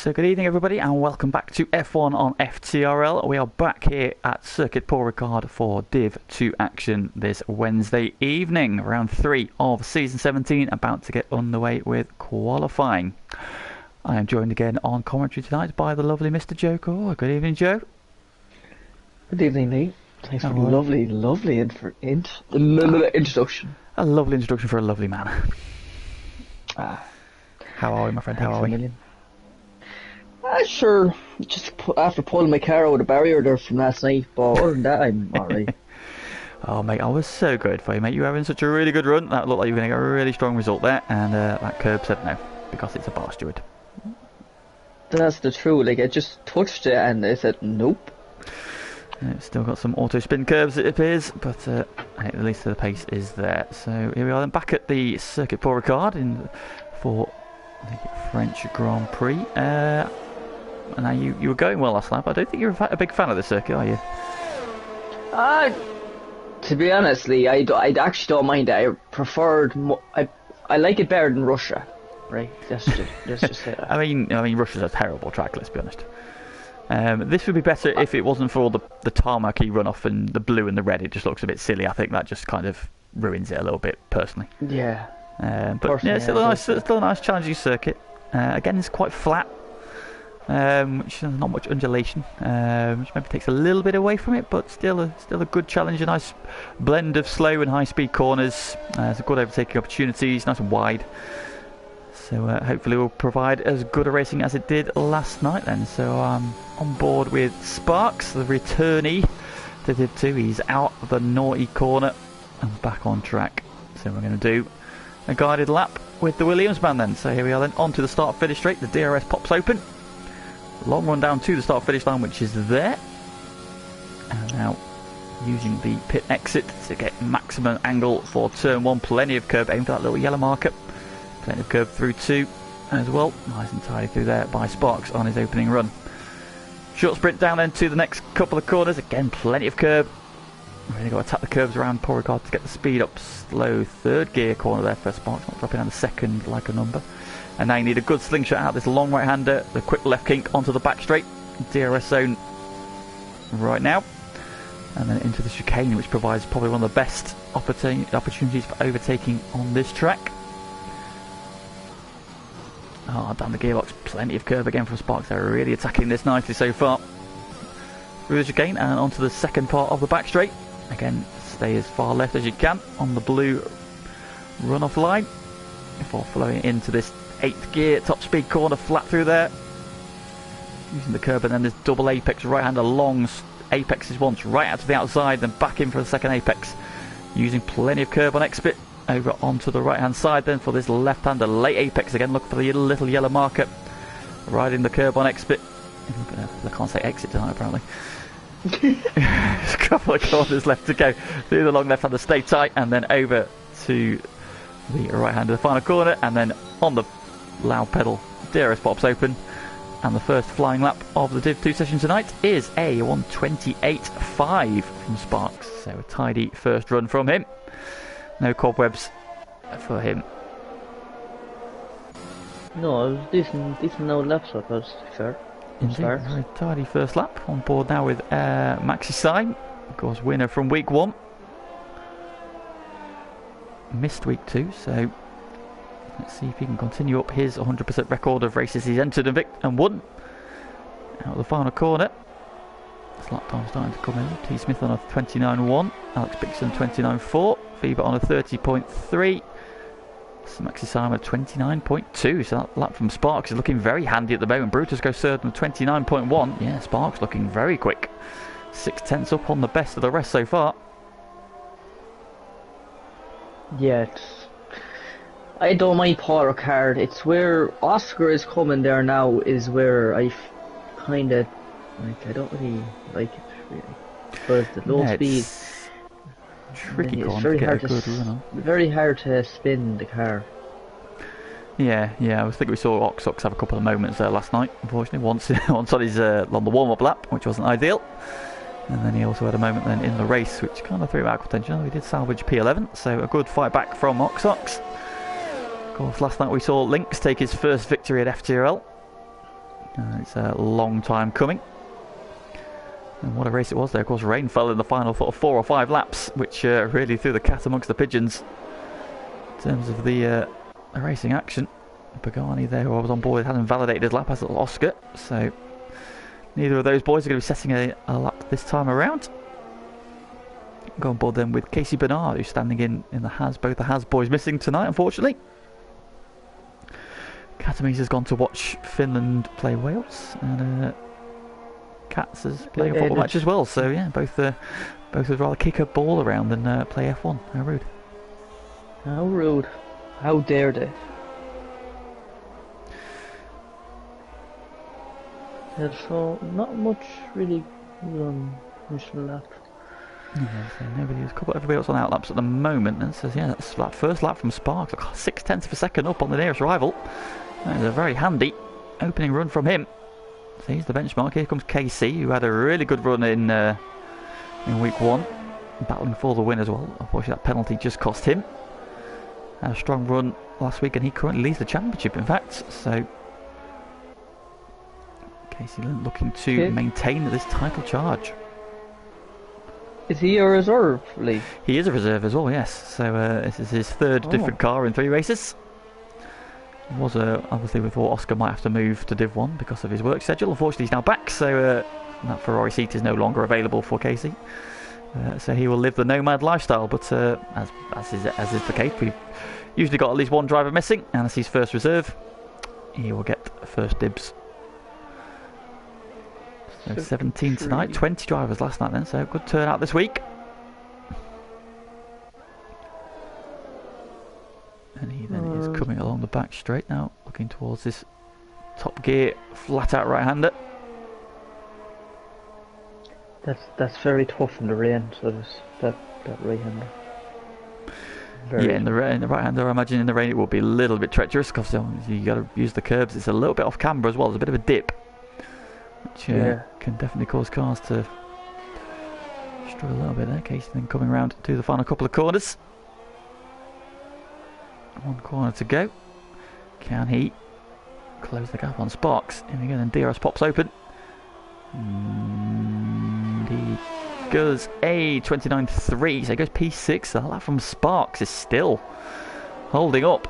So good evening everybody and welcome back to F1 on FTRL. We are back here at Circuit Paul Ricard for Div 2 action this Wednesday evening. Round 3 of Season 17 about to get underway with qualifying. I am joined again on commentary tonight by the lovely Mr. Joe Core. Good evening, Joe. Good evening, Lee. Thanks for the lovely introduction. A lovely introduction for a lovely man. How are we, my friend? How are we? Sure. Just after pulling my car out of the barrier there from last night, but other than that, I'm alright. Oh, mate, I was so good for you, mate. You were having such a really good run. That looked like you were going to get a really strong result there, and that curb said no, because it's a bar steward. That's the truth. Like, I just touched it, and they said nope. It's still got some auto spin curves, it appears, but at least the pace is there. So here we are then, back at the Circuit Paul Ricard for the French Grand Prix. Now you were going well last night, but I don't think you're a big fan of the circuit, are you? To be honest, Lee, I actually don't mind it. I preferred, I like it better than Russia, right? Let's just say that. I mean, Russia's a terrible track. Let's be honest. This would be better if it wasn't for all the tarmacy runoff and the blue and the red. It just looks a bit silly. I think that just kind of ruins it a little bit, personally. Yeah. But yeah, it's still a nice challenging circuit. Again, it's quite flat. Which has not much undulation, which maybe takes a little bit away from it, but still a good challenge. A nice blend of slow and high speed corners. Some good overtaking opportunities, nice and wide. So hopefully we'll provide as good a racing as it did last night then. So I'm on board with Sparks, the returnee to Div 2. He's out of the naughty corner and back on track. So we're going to do a guided lap with the Williams band then. So here we are then, on to the start finish straight. The DRS pops open. Long run down to the start finish line, which is there. And now using the pit exit to get maximum angle for turn 1. Plenty of curb, aim for that little yellow marker. Plenty of curb through 2 as well. Nice and tidy through there by Sparks on his opening run. Short sprint down then to the next couple of corners. Again, plenty of curb. Really got to tap the curves around Paul Ricard to get the speed up. Slow third gear corner there for Sparks, not dropping down the second like a number. And now you need a good slingshot out this long right-hander, the quick left kink onto the back straight, DRS zone right now, and then into the chicane, which provides probably one of the best opportunities for overtaking on this track. Down the gearbox, plenty of curve again from Sparks. They're really attacking this nicely so far. Through the chicane and onto the second part of the back straight. Again, stay as far left as you can on the blue runoff line before flowing into this 8th gear top speed corner, flat through there, using the curb, and then this double apex right hander, long apexes once right out to the outside, then back in for the second apex, using plenty of curb on exit over onto the right hand side then for this left hander late apex. Again, look for the little yellow marker, riding the curb on exit. I can't say exit tonight apparently. There's a couple of corners left to go through the long left hander, stay tight, and then over to the right hand of the final corner, and then on the loud pedal, DRS pops open, and the first flying lap of the Div 2 session tonight is a 1:28.5 from Sparks. So a tidy first run from him. No cobwebs for him. No, it was decent no laps, I suppose, fair. Very tidy first lap. On board now with Maxi Stein, of course winner from week 1. Missed week 2, so let's see if he can continue up his 100% record of races he's entered and won. Out of the final corner, lap time starting to come in. T. Smith on a 29.1, Alex Bixon 29.4, Fever on a 30.3, Maxi Simon 29.2. So that lap from Sparks is looking very handy at the moment. Brutus goes third on 29.1. Yeah, Sparks looking very quick. 6/10 up on the best of the rest so far. Yeah, I don't mind Paul Ricard. It's where Oscar is coming there now is where I kind of like. I don't really like it really because the low speed. Tricky it's corner very to hard get a good run on. Very hard to spin the car. Yeah. I was thinking we saw Oxox have a couple of moments there last night. Unfortunately, once on his on the warm-up lap, which wasn't ideal. And then he also had a moment then in the race which kind of threw him out of contention. He did salvage P11, so a good fight back from Oxox. Of course, last night we saw Lynx take his first victory at FTRL. It's a long time coming. And what a race it was there. Of course, rain fell in the final sort of 4 or 5 laps, which really threw the cat amongst the pigeons in terms of the racing action. Pagani there, who I was on board with, hadn't validated his lap, as Oscar, so neither of those boys are going to be setting a lap this time around. Go on board then with Casey Bernard, who's standing in the Haas. Both the Haas boys missing tonight, unfortunately. Katamise has gone to watch Finland play Wales, and Katz is playing a football match as well. So yeah, both would rather kick a ball around than play F1. How rude! How rude! How dare they! Yeah, so not much really on Michelin lap. Yeah, so everybody else on outlaps at the moment, and says, yeah, that's that first lap from Sparks, like 0.6 of a second up on the nearest rival. That is a very handy opening run from him. So he's the benchmark. Here comes KC, who had a really good run in week 1, battling for the win as well. Unfortunately, that penalty just cost him. Had a strong run last week, and he currently leads the championship, in fact. So Casey looking to maintain this title charge. Is he a reserve, Lee? He is a reserve as well, yes. So this is his third different car in 3 races. It was obviously we thought Oscar might have to move to Div 1 because of his work schedule. Unfortunately, he's now back, so that Ferrari seat is no longer available for Casey. So he will live the nomad lifestyle, but as is the case, we've usually got at least one driver missing, and as he's first reserve, he will get first dibs. So 17 tonight, 20 drivers last night then, so good turnout this week. And he then is coming along the back straight now, looking towards this top gear, flat out right-hander. That's very tough in the rain, so that right-hander. Yeah, in the right-hander, I imagine in the rain it will be a little bit treacherous, because you got to use the curbs. It's a little bit off camber as well, there's a bit of a dip, which can definitely cause cars to struggle a little bit there. Casey then coming around to the final couple of corners. 1 corner to go. Can he close the gap on Sparks? Here we go, then DRS pops open. And he goes a 29.3, so he goes P6. The lap from Sparks is still holding up.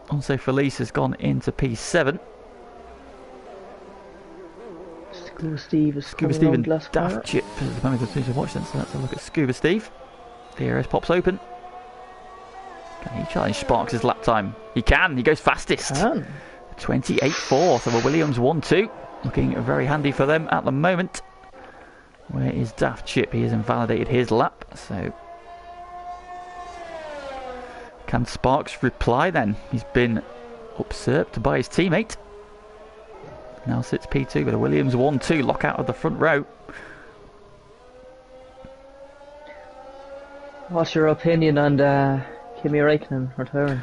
Also, Felice has gone into P7. Scuba Steve and Daft Chip at the moment to watch then, so let's have a look at Scuba Steve. DRS pops open. Can he challenge Sparks' lap time? He can, he goes fastest. 28.4, so a Williams 1-2. Looking very handy for them at the moment. Where is Daft Chip? He has invalidated his lap, so can Sparks reply then? He's been usurped by his teammate. Now sits P2 with a Williams 1-2, lock out of the front row. What's your opinion on Kimi Räikkönen retiring?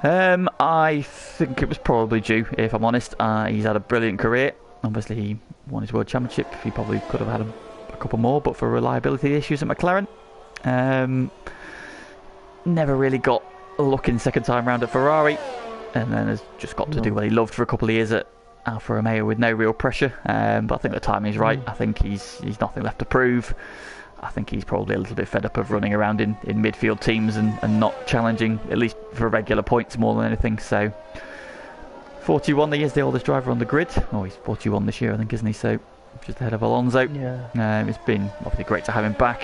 I think it was probably due, if I'm honest. He's had a brilliant career. Obviously he won his World Championship. He probably could have had a couple more, but for reliability issues at McLaren. Never really got a look in second time round at Ferrari, and then has just got to do what he loved for a couple of years at Alfa Romeo with no real pressure. But I think the timing is right. I think he's nothing left to prove. I think he's probably a little bit fed up of running around in midfield teams and not challenging, at least for regular points more than anything. So 41, he is the oldest driver on the grid. Oh, he's 41 this year, I think, isn't he? So just ahead of Alonso. Yeah. It's been obviously great to have him back.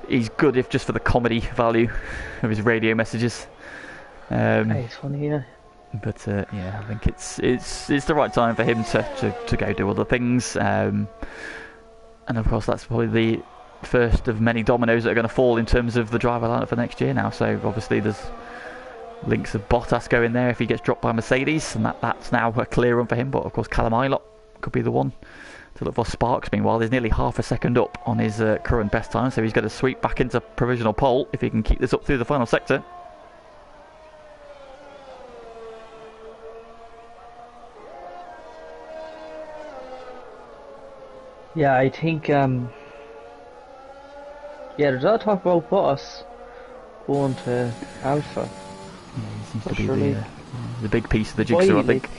He's good, if just for the comedy value of his radio messages. It's funny, yeah. But yeah, I think it's the right time for him to go do other things. And of course, that's probably the first of many dominoes that are going to fall in terms of the driver lineup for next year now. So obviously there's links of Bottas going there if he gets dropped by Mercedes, and that's now a clear run for him. But of course, Callum Ilott could be the one to look for. Sparks, meanwhile, is nearly half a second up on his current best time, so he's got to sweep back into provisional pole if he can keep this up through the final sector. Yeah, I think there's a lot of talk about Bottas going to Alpha. Yeah, he seems to be the big piece of the jigsaw, I think.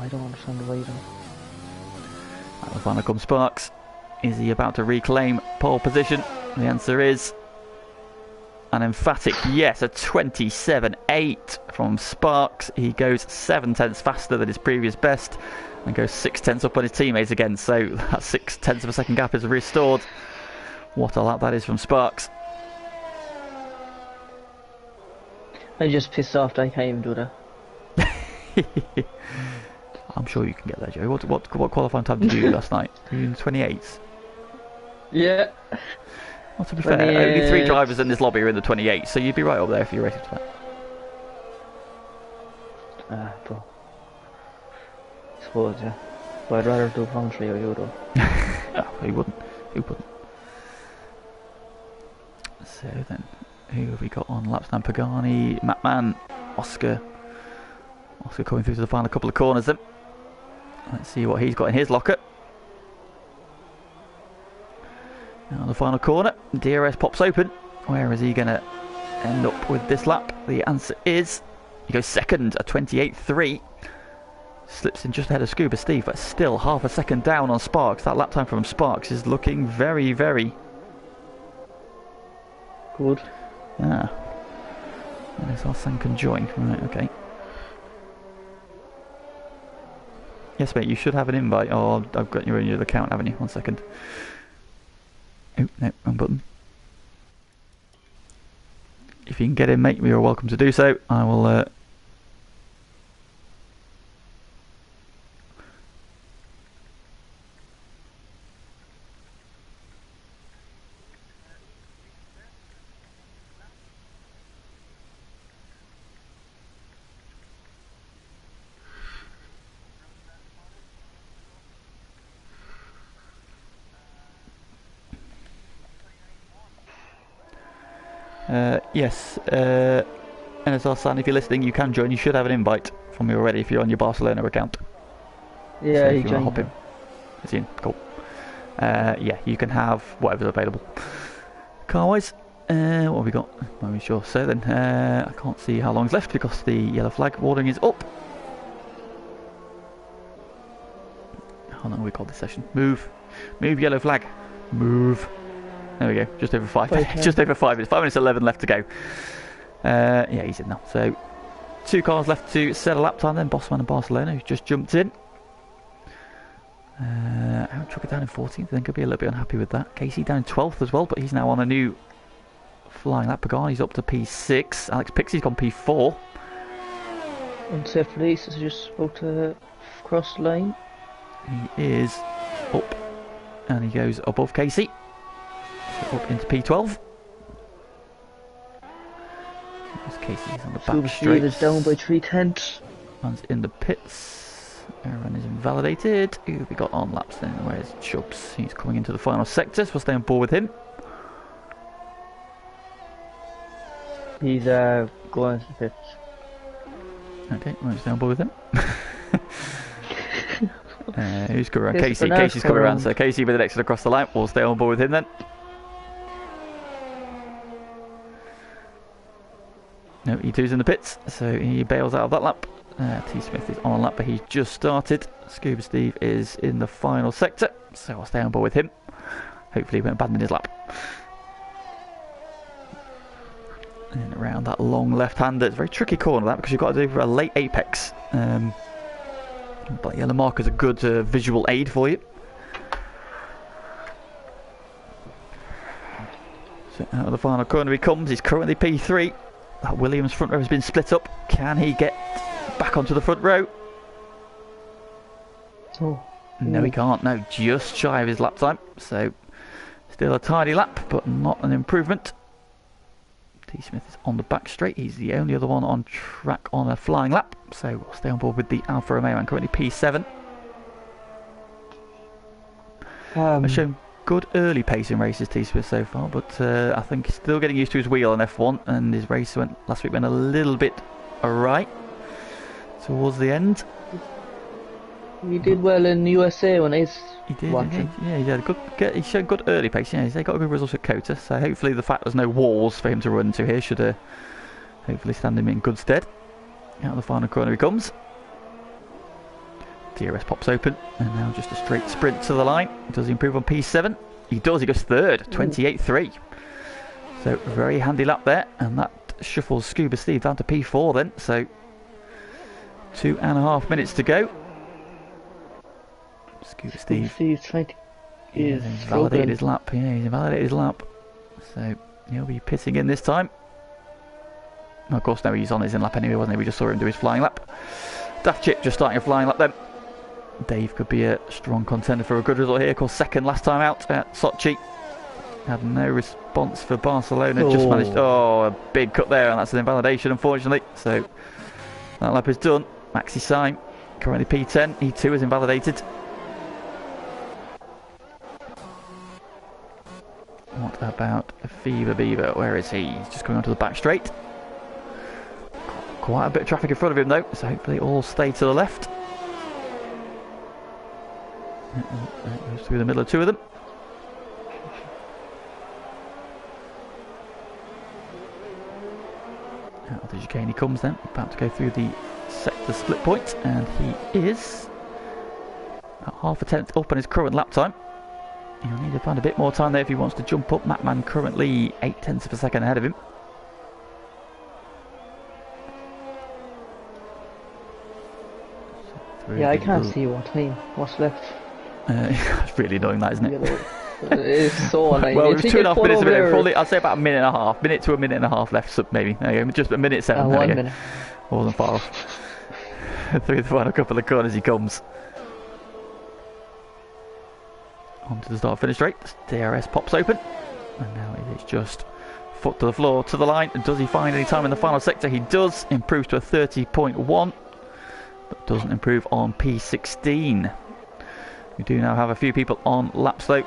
I don't understand why though. At the final comes Sparks. Is he about to reclaim pole position? The answer is an emphatic yes, a 27.8 from Sparks. He goes 7/10 faster than his previous best and goes 6/10 up on his teammates again. So that 6/10 of a second gap is restored. What a lap that is from Sparks. I'm just pissed off that I can't even do that. I'm sure you can get there, Joe. What qualifying time did you do last night? Were you in 28s? Yeah. Well, to be fair, only 3 drivers in this lobby are in the 28, so you'd be right up there if you raced to that. But I suppose, yeah. But I'd rather do voluntary or you though. Oh, who wouldn't? Who wouldn't? So then, who have we got on laps now? Pagani, Matman, Oscar. Oscar coming through to the final couple of corners then. Let's see what he's got in his locker. Now the final corner, DRS pops open. Where is he going to end up with this lap? The answer is, he goes second, a 28.3. Slips in just ahead of Scuba Steve, but still half a second down on Sparks. That lap time from Sparks is looking very, very good. Yeah. There's our San can join. Right, okay. Yes, mate, you should have an invite. Oh, I've got you in your account, haven't you? 1 second. Oh, no, wrong button. If you can get in, mate, you're welcome to do so. I will... yes, NSR San, if you're listening, you can join. You should have an invite from me already if you're on your Barcelona account. Yeah, so you can hop in. Is he in? Cool. Yeah, you can have whatever's available. Car-wise, what have we got? I'm not sure. So then, I can't see how long's left because the yellow flag warning is up. How long have we called this session? Move, yellow flag, move. There we go, just over 5 minutes. Just over 5 minutes. 5 minutes 11 left to go. Yeah, he's in now. So 2 cars left to set a lap time then. Bossman and Barcelona, who just jumped in. Trucker down in 14th. I think I'll be a little bit unhappy with that. Casey down in 12th as well, but he's now on a new flying lap. Pagani's up to P6. Alex Pixie's gone P4. Unsafe release is just about to cross the line. He is up, and he goes above Casey. Up into P12. Casey's on the back straight. Is down by 3/10. Man's in the pits. Aaron is invalidated. Who have we got on laps then? Where's Chubbs? He's coming into the final sector, so we'll stay on board with him. He's going to the pits. Okay, we'll stay on board with him. Who's coming around? Casey. Casey's coming around, so Casey with the next one across the line. We'll stay on board with him then. No, E2's in the pits, so he bails out of that lap. T Smith is on a lap, but he's just started. Scuba Steve is in the final sector, so I'll stay on board with him. Hopefully he won't abandon his lap. And around that long left-hander, it's a very tricky corner that because you've got to do a late apex. But yellow marker's a good visual aid for you. So out of the final corner he comes. He's currently P3. That Williams front row has been split up. Can he get back onto the front row? Oh. No, he can't. No, just shy of his lap time. So still a tidy lap, but not an improvement. T Smith is on the back straight. He's the only other one on track on a flying lap. So we'll stay on board with the Alfa Romeo man, currently P7. Has shown good early pace in races, T Smith, so far, but I think he's still getting used to his wheel on F1, and his race last week went a little bit awry towards the end. He did well in the USA when he's watching. Yeah, he had he showed good early pace. Yeah, he got a good result at Kota, so hopefully the fact there's no walls for him to run into here should hopefully stand him in good stead. Out of the final corner he comes. DRS pops open, and now just a straight sprint to the line. Does he improve on P7? He does, he goes third, 28.3. So very handy lap there, and that shuffles Scuba Steve down to P4 then, so 2.5 minutes to go. Scuba Steve Steve's trying to he's invalidated his lap, he's invalidated his lap. So he'll be pitting in this time. Of course, no, he's on his in lap anyway, wasn't he? We just saw him do his flying lap. Daft Chip just starting a flying lap then. Dave could be a strong contender for a good result here. Of course, second last time out at Sochi. Had no response for Barcelona. Just managed. Oh, a big cut there, and that's an invalidation, unfortunately. So that lap is done. Maxi Syme, currently P10. He too is invalidated. What about Fever Beaver? Where is he? He's just coming onto the back straight. Quite a bit of traffic in front of him though, so hopefully it all stay to the left. That goes through the middle of two of them. Out of the chicane he comes then, about to go through the sector split point, and he is at half a tenth up on his current lap time. He'll need to find a bit more time there if he wants to jump up. Matman currently 8 tenths of a second ahead of him. Yeah, I can't see what's left. It's really annoying that, isn't it? It's so annoying. Well, it was 2.5 minutes of it. Probably, I'd say about a minute and a half. Minute to a minute and a half left, so maybe. There you go. Just a minute 7. 1 minute. Wasn't far off. Through the final couple of corners he comes. Onto the start finish straight. DRS pops open. And now it is just foot to the floor, to the line. And does he find any time in the final sector? He does. Improves to a 30.1. But doesn't improve on P16. We do now have a few people on laps though.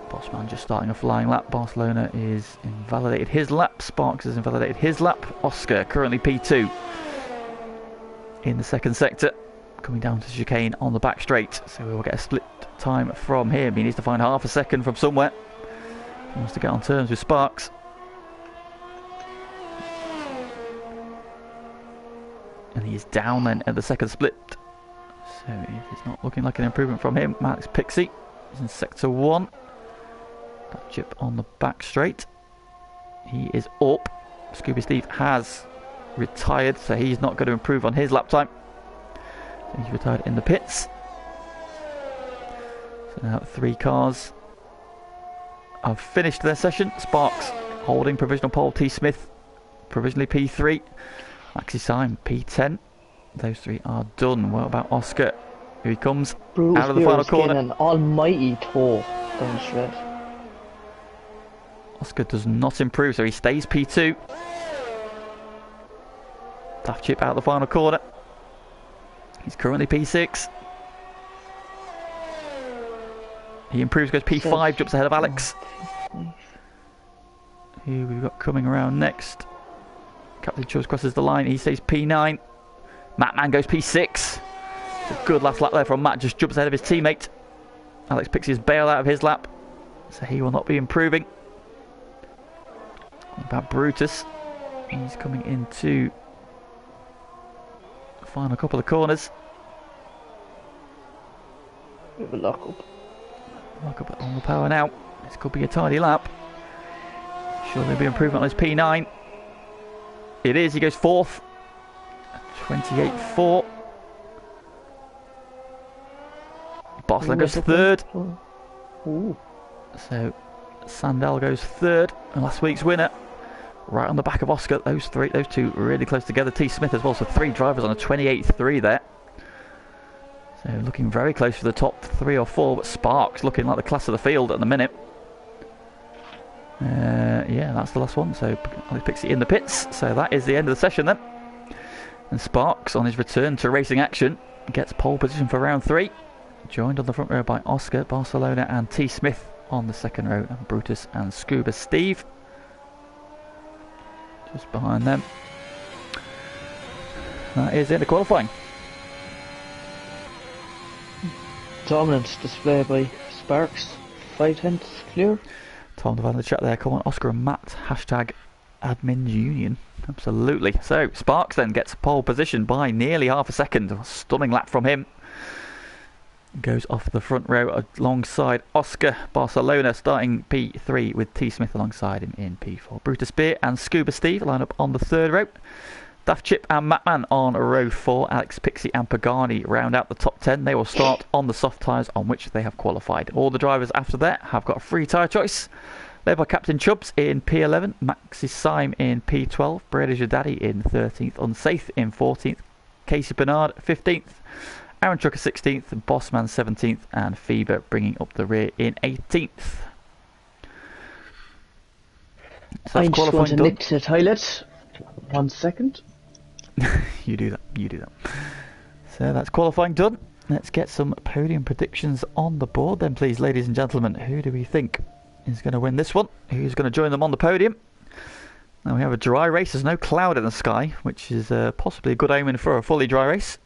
Bossman just starting a flying lap. Barcelona is invalidated his lap. Sparks has invalidated his lap. Oscar currently P2 in the second sector, coming down to chicane on the back straight. So we will get a split time from him. He needs to find half a second from somewhere. He wants to get on terms with Sparks. And he is down then at the second split. So it's not looking like an improvement from him. Max Pixie is in sector 1. That chip on the back straight. He is up. Scooby Steve has retired, so he's not going to improve on his lap time. So he's retired in the pits. So now 3 cars have finished their session. Sparks holding provisional pole. T. Smith provisionally P3. Maxi Syme P10. Those 3 are done. What about Oscar? Here he comes out of the final corner. An almighty toe down the straight. Oscar does not improve, so he stays P2. Daft Chip out of the final corner. He's currently P6. He improves, goes P5, jumps ahead of Alex. Who we've got coming around next. Captain Chus crosses the line, he stays P9. Mattman goes P6. It's a good last lap there from Matt, just jumps ahead of his teammate. Alex picks his bail out of his lap, so he will not be improving. What about Brutus? He's coming into the final couple of corners. Bit of a lock up. Lock up on the power now. This could be a tidy lap. Sure, there'll be improvement on his P9. It is, he goes 4th. 28.4. Bossler goes 3rd. Ooh. So Sandel goes 3rd, and last week's winner, right on the back of Oscar. Those 2 really close together. T. Smith as well, so 3 drivers on a 28.3 there. So looking very close for the top 3 or 4, but Sparks looking like the class of the field at the minute. Yeah, that's the last one. So Alex Pixie in the pits. So that is the end of the session then. And Sparks, on his return to racing action, gets pole position for round 3. Joined on the front row by Oscar, Barcelona and T. Smith on the second row, and Brutus and Scuba Steve just behind them. That is the end of qualifying. Dominant display by Sparks. 5 tenths clear. Time to find the chat there. Come on, Oscar and Matt. Hashtag admins union. Absolutely. So Sparks then gets pole position by nearly half a second. A stunning lap from him. Goes off the front row alongside Oscar. Barcelona starting P3 with T Smith alongside him in P4. Brutus Beer and Scuba Steve line up on the third row. Daft Chip and Matman on row 4. Alex Pixie and Pagani round out the top 10. They will start on the soft tyres on which they have qualified. All the drivers after that have got a free tyre choice. Led by Captain Chubbs in P11, Maxi Syme in P12, Brady's Your Daddy in 13th, Unsafe in 14th, Casey Bernard 15th, Aaron Trucker 16th, Bossman 17th, and Fever bringing up the rear in 18th. So I'm just going to nip to the toilet. 1 second. You do that. So that's qualifying done. Let's get some podium predictions on the board then, please, ladies and gentlemen. Who do we think is going to win this one? Who's going to join them on the podium? Now we have a dry race. There's no cloud in the sky, which is possibly a good omen for a fully dry race.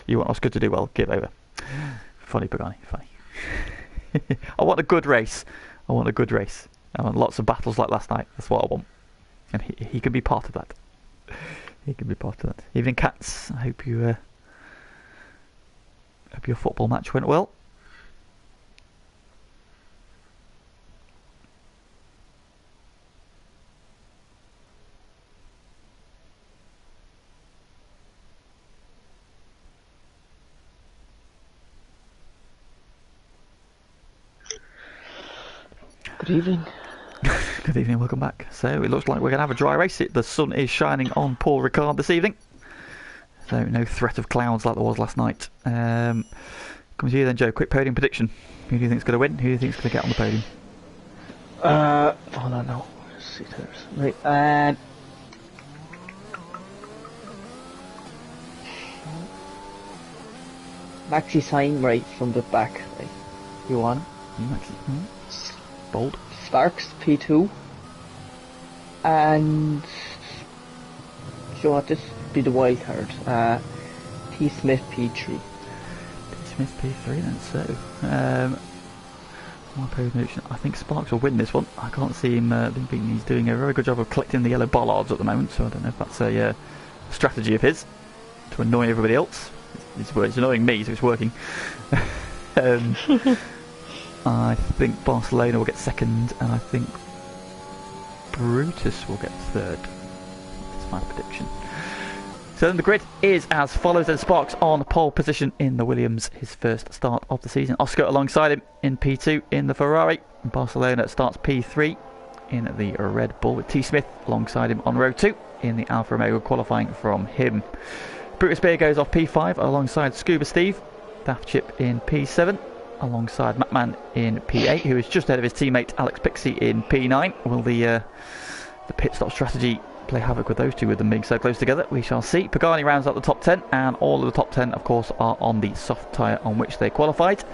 You want Oscar to do well, give over. Funny, Pagani, funny. I want a good race. I want lots of battles like last night. That's what I want. And he can be part of that. Evening, Cats. I hope your football match went well. Good evening. Good evening, welcome back. So it looks like we're going to have a dry race. The sun is shining on Paul Ricard this evening. So no threat of clouds like there was last night. Comes to you then, Joe. Quick podium prediction. Who do you think is going to win? Who do you think is going to get on the podium? Hold on now. Let's see there. Right. Maxi Syme right from the back. Right. You want? Maxi. Bold. Sparks P2. And do you know what, this be the wild card. T Smith P3. T Smith P3 then, so my prediction, I think Sparks will win this one. I can't see him, I think he's doing a very good job of collecting the yellow bollards at the moment, so I don't know if that's a strategy of his to annoy everybody else. It's annoying me, so it's working. I think Barcelona will get second, and I think Brutus will get third. That's my prediction. So then the grid is as follows. Then Sparks on pole position in the Williams, his first start of the season. Oscar alongside him in P2 in the Ferrari. Barcelona starts P3 in the Red Bull with T Smith alongside him on row 2 in the Alfa Romeo, qualifying from him. Brutus Beer goes off P5 alongside Scuba Steve. Daft Chip in P7 alongside Matman in P8, who is just ahead of his teammate Alex Pixie in P9. Will the pit stop strategy play havoc with those two, with them being so close together? We shall see. Pagani rounds out the top 10, and all of the top 10 of course are on the soft tyre on which they qualified.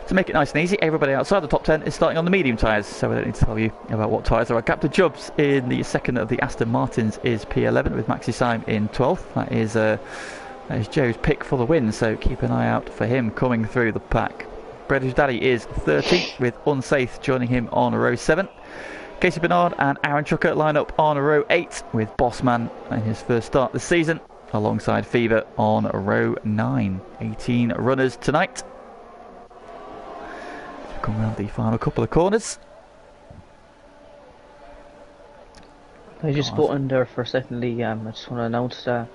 To make it nice and easy, everybody outside the top 10 is starting on the medium tyres, so I don't need to tell you about what tyres there are. Captain Chubbs in the second of the Aston Martins is P11 with Maxi Syme in 12th. That is Joe's pick for the win, so keep an eye out for him coming through the pack. Brady's Daddy is 13th with Unsafe joining him on row 7. Casey Bernard and Aaron Trucker line up on row 8 with Bossman in his first start this season alongside Fever on row 9. 18 runners tonight. Come round the final couple of corners. I just put in there for a second, Lee. I just want to announce that.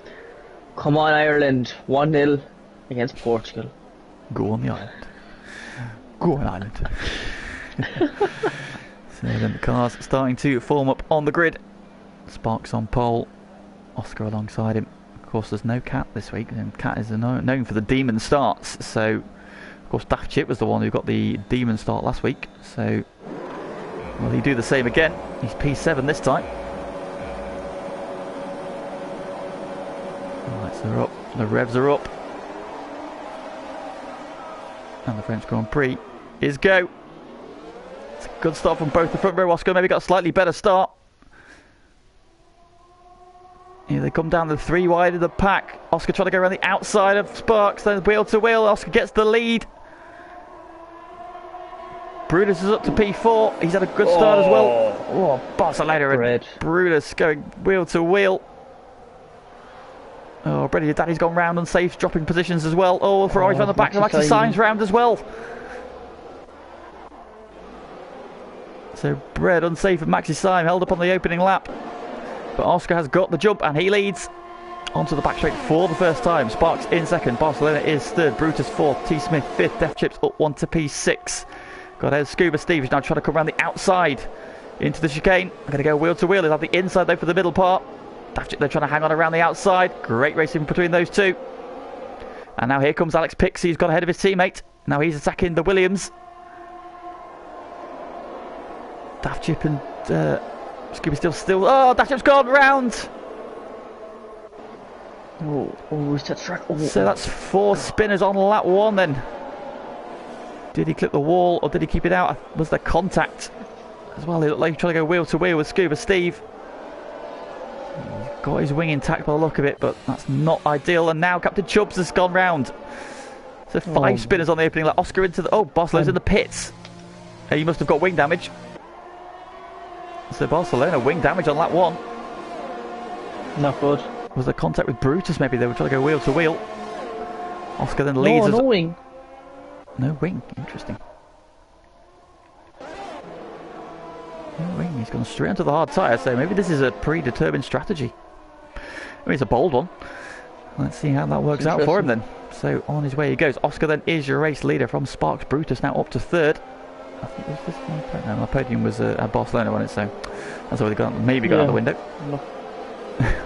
Come on, Ireland, 1-0 against Portugal. Go on the island. Go on Ireland. So then the cars starting to form up on the grid. Sparks on pole, Oscar alongside him. Of course there's no Cat this week, and Cat is known for the demon starts, so of course Daft Chip was the one who got the demon start last week, so will he do the same again? He's P7 this time. The lights are up, the revs are up, and the French Grand Prix is go. It's a good start from both the front row. Oscar maybe got a slightly better start. Here they come down the 3 wide of the pack. Oscar trying to go around the outside of Sparks, then wheel to wheel. Oscar gets the lead. Brutus is up to P4. He's had a good start as well. Oh, Barcelona Red. and Brutus going wheel to wheel. Oh, Brady Daddy's gone round unsafe, dropping positions as well. Oh, Ferrari's on the back. Maxi Symes round as well. So Bread unsafe and Maxi Syme held up on the opening lap. But Oscar has got the jump and he leads onto the back straight for the first time. Sparks in second. Barcelona is third. Brutus fourth. T Smith fifth. Def Chips up one to P6. Got out Scuba Steve, who's now trying to come around the outside into the chicane. I'm going to go wheel to wheel. He'll have the inside though for the middle part. Def Chip, they're trying to hang on around the outside. Great racing between those two. And now here comes Alex Pixie, who's got ahead of his teammate. Now he's attacking the Williams. Daft Chip and Scooby still. Oh, Daft Chip's gone round. Oh, is that track? Oh. So that's 4 spinners on lap 1 then. Did he clip the wall or did he keep it out? Was there contact as well? He looked like he was trying to go wheel to wheel with Scuba Steve. He's got his wing intact by the look of it, but that's not ideal. And now Captain Chubbs has gone round. So 5 spinners on the opening lap. Oscar into the... Oh, Barcelona's in the pits. He must have got wing damage. So Barcelona wing damage on lap 1. Not good. Was there contact with Brutus? Maybe they were trying to go wheel to wheel. Oscar then leads. No wing. No wing. Interesting. No wing. He's gone straight onto the hard tyre. So maybe this is a predetermined strategy. I mean, it's a bold one. Let's see how that works out for him then. So on his way he goes. Oscar then is your race leader from Sparks. Brutus now up to third. I think it was this one. No, my podium was at Barcelona, wasn't it? So that's already gone. Maybe gone out the window. No.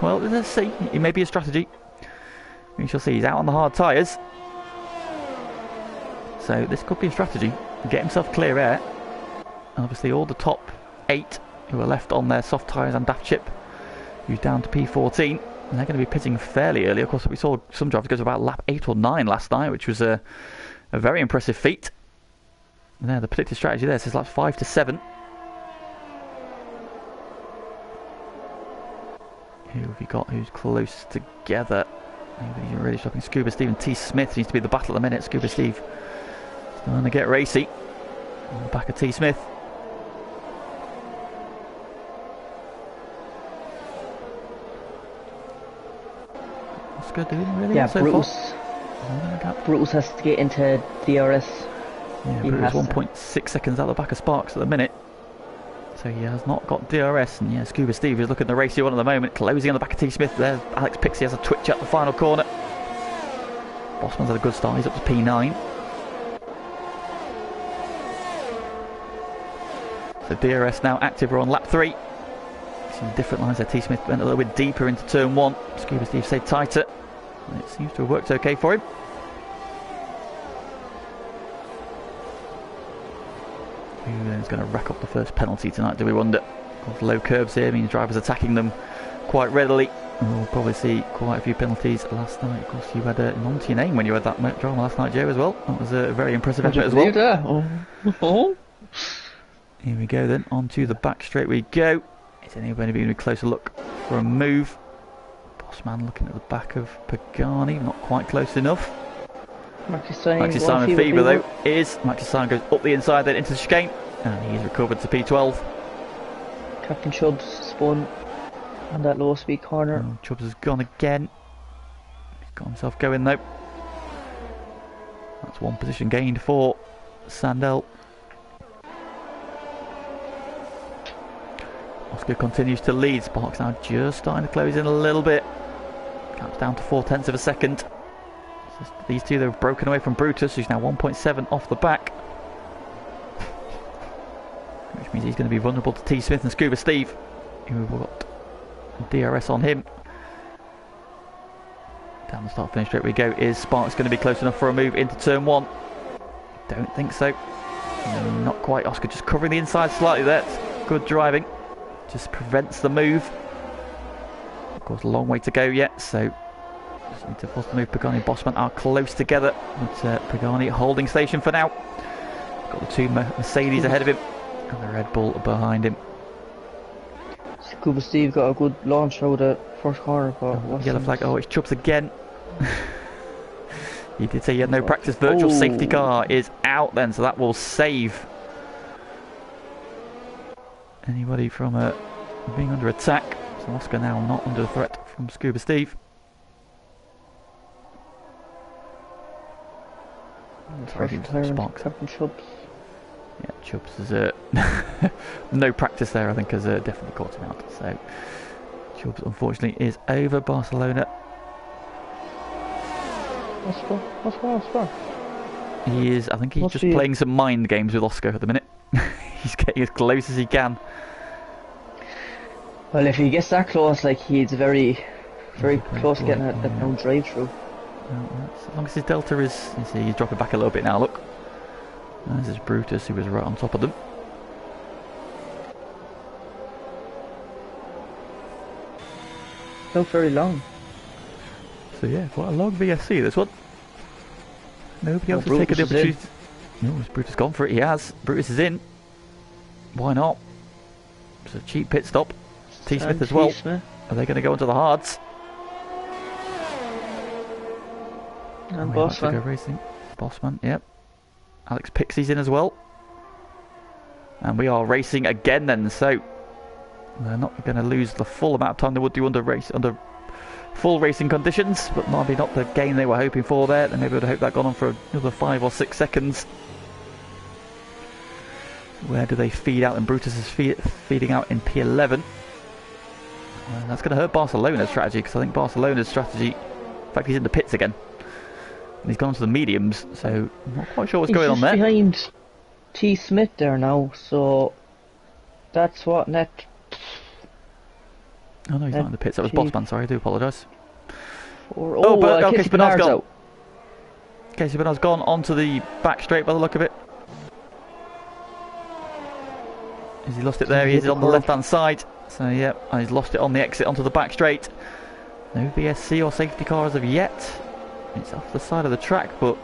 Well, let's see. It may be a strategy. We shall see. He's out on the hard tyres. So this could be a strategy. Get himself clear air. And obviously all the top 8 who are left on their soft tyres and Daft Chip, who's down to P14. And they're going to be pitting fairly early. Of course, we saw some drivers go to about lap 8 or 9 last night, which was a very impressive feat. And there, the predicted strategy there says laps 5 to 7. Who have you got who's close together? Nobody's really stopping. Scuba Steve and T Smith seems to be the battle at the minute. Scuba Steve starting to get racy on the back of T Smith. Oscar doing really well so Brutus. far. Brutus has to get into DRS. Yeah, Brutus 1.6 seconds out the back of Sparks at the minute. So he has not got DRS, and yeah, Scuba Steve is looking the racy one at the moment, closing on the back of T Smith there. Alex Pixie has a twitch at the final corner. Bossman's had a good start, he's up to P9. So DRS now active, we're on lap 3. Some different lines there. T Smith went a little bit deeper into turn 1. Scuba Steve stayed tighter. And it seems to have worked okay for him. Who then is going to rack up the first penalty tonight, do we wonder? Of course, low curbs here means drivers attacking them quite readily. And we'll probably see quite a few penalties last night. Of course, you had a none to your name when you had that drama last night, Joe, as well. That was a very impressive effort as well. Here we go then, onto the back straight we go. Is anybody being a closer look for a move? Bossman looking at the back of Pagani, not quite close enough. Maxi Simon Fever though is. Maxi Simon goes up the inside then into the chicane and he's recovered to P12. Captain Chubbs spun on that low speed corner. Oh, Chubbs has gone again. He's got himself going though. That's one position gained for Sandell. Oscar continues to lead. Sparks now just starting to close in a little bit. Gap's down to 0.4 of a second. These two, they've broken away from Brutus, who's now 1.7 off the back. Which means he's going to be vulnerable to T Smith and Scuba Steve, who've got DRS on him. Down the start finish straight we go. Is Sparks going to be close enough for a move into turn 1? Don't think so. Not quite. Oscar just covering the inside slightly there. It's good driving. Just prevents the move. Of course, a long way to go yet, so just need to force the move. Pagani and Bossman are close together. But Pagani holding station for now. Got the two Mercedes ahead of him and the Red Bull behind him. Scuba Steve got a good launch out of the first corner. But yellow flag. Oh, it's Chubbs again. He did say he had no practice. Virtual safety car is out then, so that will save anybody from being under attack. So Oscar now not under threat from Scuba Steve. Sparks. Chubbs. Yeah, Chubbs is no practice there, I think, has definitely caught him out. So Chubbs unfortunately is over. Barcelona. Oscar. He is, I think he's just playing some mind games with Oscar at the minute. He's getting as close as he can. Well, if he gets that close, like he's very close to getting that no drive through. As long as his delta is, you see, he's dropping back a little bit now. Look, this is Brutus, who was right on top of them. Not very long. So yeah, quite a long VSC this one. Nobody else has taken the opportunity. No, has Brutus gone for it? He has. Brutus is in. Why not? It's a cheap pit stop. T. Smith as well. Are they going to go into the hards? And Bossman. Racing. Bossman, yep. Alex Pixie's in as well. And we are racing again then, so they're not going to lose the full amount of time they would do under full racing conditions, but maybe not the gain they were hoping for there. They maybe would have hoped that gone on for another 5 or 6 seconds. Where do they feed out? And Brutus is feeding out in P11. That's going to hurt Barcelona's strategy, because I think Barcelona's strategy, in fact, he's in the pits again. And he's gone to the mediums, so I'm not quite sure what's going on there. He's behind T. Smith there now, so that's what net. Oh no, he's not in the pits. That was Bossman. Sorry, I do apologise. Casey Bernard's gone. out. Casey Bernard's gone onto the back straight by the look of it. Has he lost it there? He is on the left-hand side. So yeah, he's lost it on the exit onto the back straight. No VSC or safety car as of yet. It's off the side of the track, but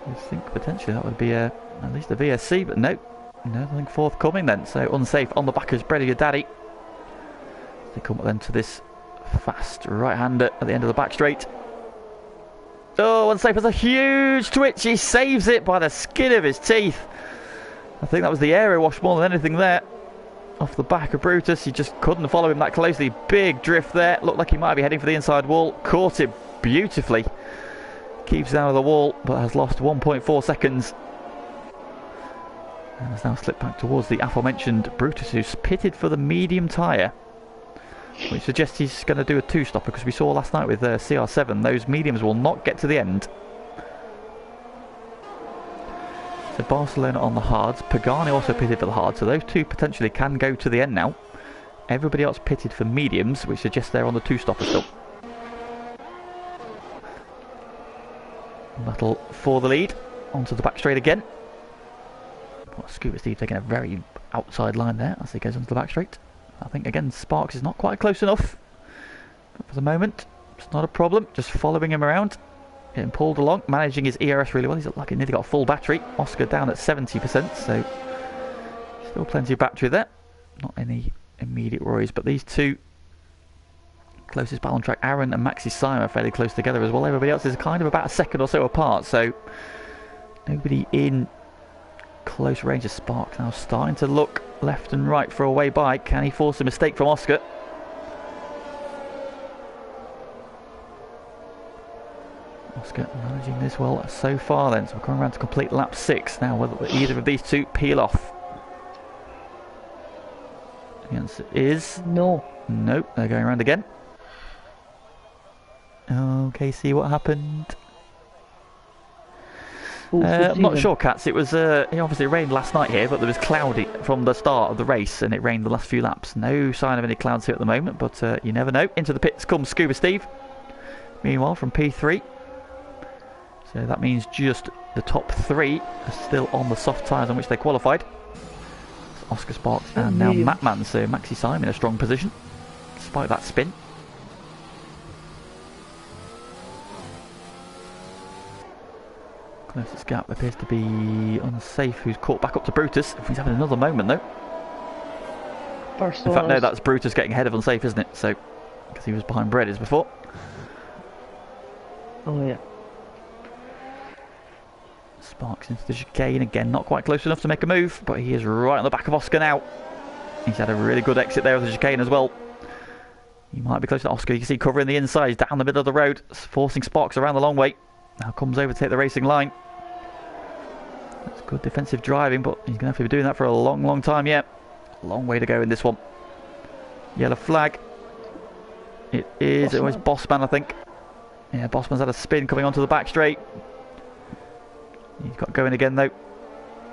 I think potentially that would be at least a VSC, but no, nothing forthcoming then. So unsafe on the back of Brady Daddy. They come up then to this fast right-hander at the end of the back straight. Oh, unsafe has a huge twitch. He saves it by the skin of his teeth. I think that was the aero wash more than anything there. Off the back of Brutus, he just couldn't follow him that closely. Big drift there. Looked like he might be heading for the inside wall. Caught it beautifully. Keeps out of the wall, but has lost 1.4 seconds. And has now slipped back towards the aforementioned Brutus, who's pitted for the medium tyre. Which suggests he's going to do a two-stopper, because we saw last night with CR7, those mediums will not get to the end. So Barcelona on the hards. Pagani also pitted for the hards, so those two potentially can go to the end now. Everybody else pitted for mediums, which suggests they're on the two-stopper still. Battle for the lead. Onto the back straight again. Scuba Steve taking a very outside line there as he goes onto the back straight. I think again Sparks is not quite close enough. But for the moment, it's not a problem. Just following him around. Getting pulled along, managing his ERS really well. He's like he nearly got a full battery. Oscar down at 70%, so still plenty of battery there. Not any immediate worries, but these two closest battle on track, Aaron and Maxi Simon, are fairly close together as well. Everybody else is kind of about a second or so apart, so nobody in close range of Sparks. Now starting to look left and right for a way by. Can he force a mistake from Oscar? Oscar managing this well so far then, so we're coming around to complete lap 6 now. Whether either of these two peel off? The answer is no. Nope, they're going around again. Okay, see what happened. I'm not sure, Cats. It was obviously it rained last night here, but there was cloudy from the start of the race, and it rained the last few laps. No sign of any clouds here at the moment, but you never know. Into the pits comes Scuba Steve. Meanwhile, from P3. So that means just the top 3 are still on the soft tyres on which they qualified. It's Oscar Sparks and now Matman. So Maxi Simon in a strong position, despite that spin. Closest gap appears to be Unsafe, who's caught back up to Brutus. He's having another moment though. In fact, no, that's Brutus getting ahead of Unsafe, isn't it? So, because he was behind Bread as before. Oh yeah. Sparks into the chicane again, not quite close enough to make a move, but he is right on the back of Oscar now. He's had a really good exit there of the chicane as well. He might be close to Oscar. You can see covering the inside down the middle of the road, forcing Sparks around the long way. Now comes over to take the racing line. That's good defensive driving, but he's going to have to be doing that for a long, long time yet. Long way to go in this one. Yellow flag. It is always Bossman, I think. Yeah, Bossman's had a spin coming onto the back straight. He's got going again though.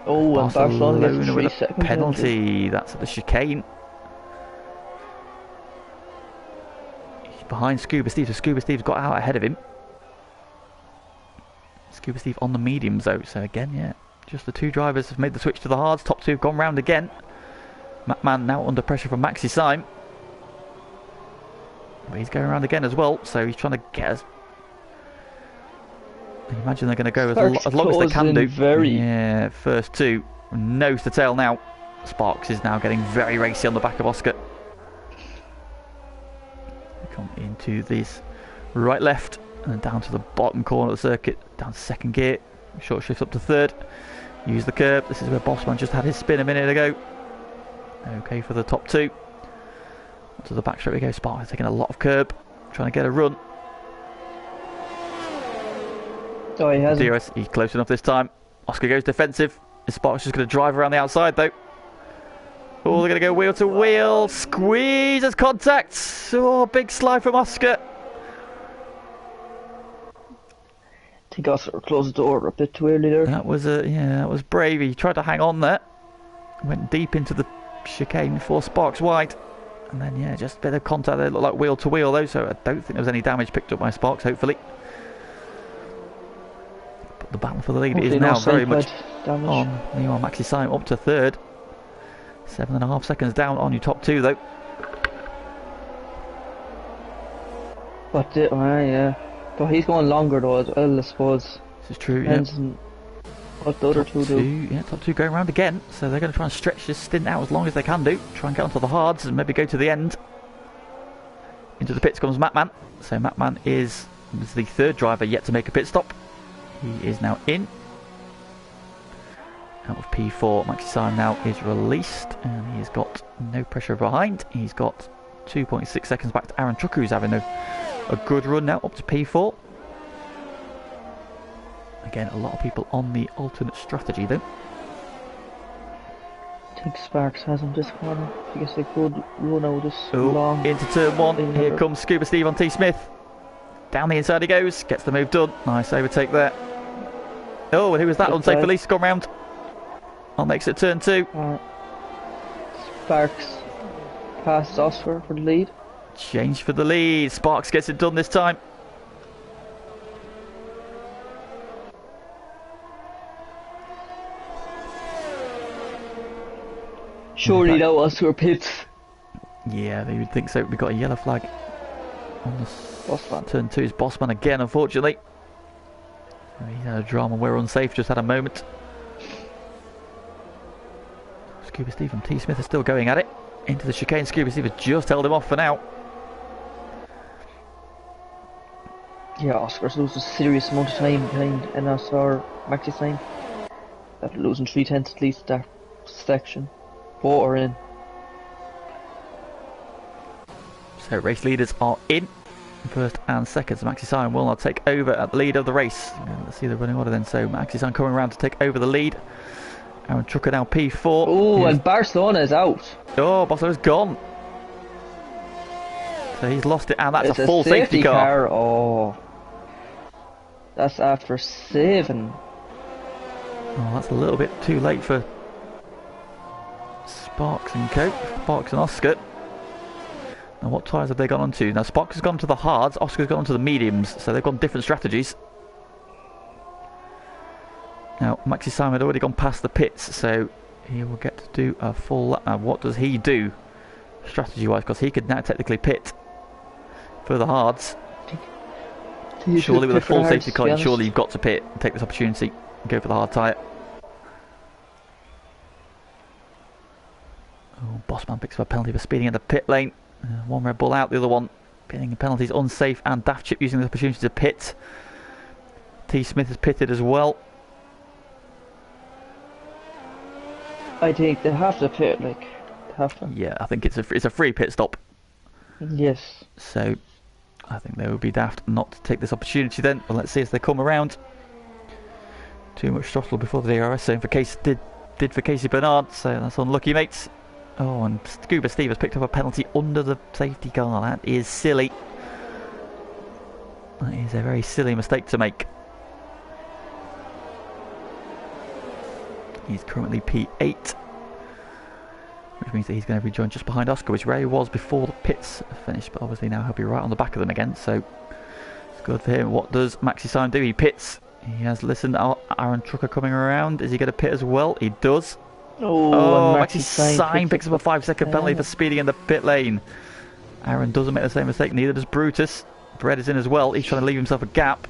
Oh, and Barcelona gets a 3 with a second penalty. That's at the chicane. He's behind Scuba Steve, so Scuba Steve's got out ahead of him. Scuba Steve on the mediums though, so again, yeah, just the two drivers have made the switch to the hards. Top two have gone round again. Macman now under pressure from Maxi Syme. But he's going around again as well, so he's trying to get us. I imagine they're going to go as long as they can do. Yeah, first two, nose to tail now. Sparks is now getting very racy on the back of Oscar. Come into this right left and then down to the bottom corner of the circuit, down to second gear, short shift up to third. Use the curb. This is where Bossman just had his spin a minute ago. Okay for the top two. To the back straight we go. Sparks taking a lot of curb, trying to get a run. Oh, he hasn't. DRS, he's close enough this time. Oscar goes defensive. Sparks just going to drive around the outside though. Oh, they're going to go wheel to wheel. Squeezes contact. Oh, big slide from Oscar. I think Oscar closed the door a bit too early there. That was that was brave. He tried to hang on there. Went deep into the chicane before Sparks wide. And then yeah, just a bit of contact there. It looked like wheel to wheel though, so I don't think there was any damage picked up by Sparks, hopefully. But the battle for the lead is now very much on. Meanwhile, Maxi Syme up to third. 7.5 seconds down on your top two though. But yeah. But he's going longer though as well, I suppose. This is true, yeah. What the other two do. Yeah, top two going round again, so they're going to try and stretch this stint out as long as they can do. Try and get onto the hards and maybe go to the end. Into the pits comes Macman. So Macman is the third driver yet to make a pit stop. He is now in. Out of P4, Maxi Syme now is released, and he's got no pressure behind. He's got 2.6 seconds back to Aaron Truck, who's having a good run now, up to P4. Again, a lot of people on the alternate strategy though. I think Sparks has him this corner. I guess they could run out this long. Into turn one. Here comes Scuba Steve on T Smith. Down the inside he goes. Gets the move done. Nice overtake there. Oh, and who was that? Unsafe release. Gone round. On the exit turn two. Sparks passes Oscar for the lead. Change for the lead. Sparks gets it done this time. Surely that was to our pits. Yeah, they would think so. We got a yellow flag on the Bossman. Turn two is Bossman again, unfortunately. He's had a drama. We're unsafe. Just had a moment. Scuba Steve and T Smith are still going at it. Into the chicane. Scuba Steve has just held him off for now. Yeah, Oscar's losing a serious amount of time behind NSR Maxi Syme. After losing 3/10 at least that section. Both are in. So race leaders are in. First and second. So Maxi Syme will now take over at the lead of the race. Let's see the running order then. So Maxi Syme coming around to take over the lead. Aaron Trucker now P4. Oh, and Barcelona is out. Oh, Barcelona's gone. So he's lost it, and that's a full safety car. Oh, that's after saving. Oh, that's a little bit too late for Sparks and Co. Sparks and Oscar. Now what tyres have they gone on to? Now Sparks has gone to the hards, Oscar's gone to the mediums, so they've gone different strategies. Now Maxi Syme had already gone past the pits, so he will get to do a full lap. Now what does he do strategy wise? Because he could now technically pit for the hards. Surely with a full safety car, surely you've got to pit and take this opportunity and go for the hard tyre. Oh, Bossman picks up a penalty for speeding in the pit lane. One Red Bull out, the other one pitting penalties unsafe, and Daft Chip using the opportunity to pit. T Smith has pitted as well. I think they have to pit, like, they have to. Yeah, I think it's a free pit stop. Yes. So I think they would be daft not to take this opportunity then. But let's see as they come around. Too much throttle before the DRS zone for did for Casey Bernard, so that's unlucky, mates. Oh, and Scuba Steve has picked up a penalty under the safety car. That is silly. That is a very silly mistake to make. He's currently P8, which means that he's going to be joined just behind Oscar, which Ray was before the pits finished, but obviously now he'll be right on the back of them again, so it's good for him. What does Maxi Syme do? He pits. He has listened. Aaron Trucker coming around. Is he going to pit as well? He does. Oh, Maxi Syme picks up a 5-second penalty for speeding in the pit lane. Aaron doesn't make the same mistake, neither does Brutus. Brett is in as well. He's trying to leave himself a gap.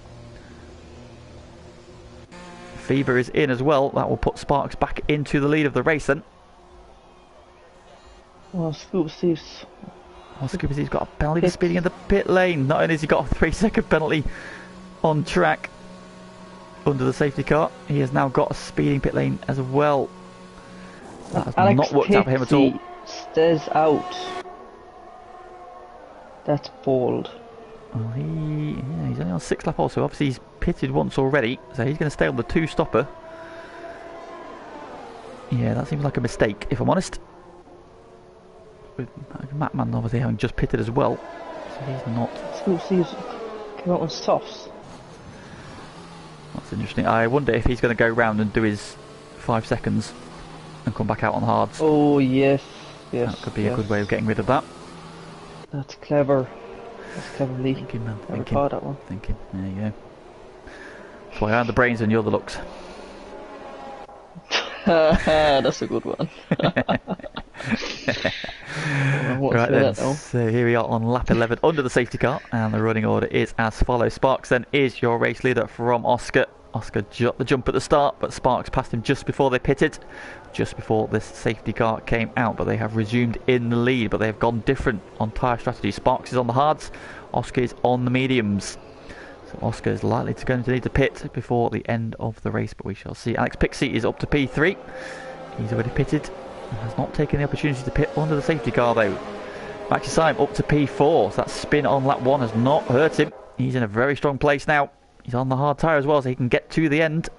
Fever is in as well. That will put Sparks back into the lead of the race then. Oh, Scuba Steve's... Oh, Scuba Steve's got a penalty for speeding in the pit lane. Not only has he got a 3-second penalty on track under the safety car, he has now got a speeding pit lane as well. That has Alex not worked out for him at all. Stays out. That's bold. Well, he's only on 6 lap also. Obviously he's pitted once already, so he's going to stay on the 2-stopper. Yeah, that seems like a mistake, if I'm honest. With Mattman obviously having just pitted as well, so he's not. Scuba Steve's came out on softs. That's interesting. I wonder if he's going to go round and do his 5 seconds and come back out on hards. Oh yes, yes. That could be a good way of getting rid of that. That's clever. That's cleverly. Thinking, man. Never thought that one. Thinking. There you go. That's why I have the brains and you're the looks. That's a good one. Right then, so here we are on lap 11 under the safety car, and the running order is as follows. Sparks then is your race leader from Oscar. Oscar got the jump at the start, but Sparks passed him just before they pitted, just before this safety car came out, but they have resumed in the lead, but they have gone different on tyre strategy. Sparks is on the hards, Oscar is on the mediums. So Oscar is likely to going to need to pit before the end of the race, but we shall see. Alex Pixie is up to P3. He's already pitted and has not taken the opportunity to pit under the safety car though. Maxi Syme up to P4, so that spin on lap 1 has not hurt him. He's in a very strong place now. He's on the hard tyre as well, so he can get to the end.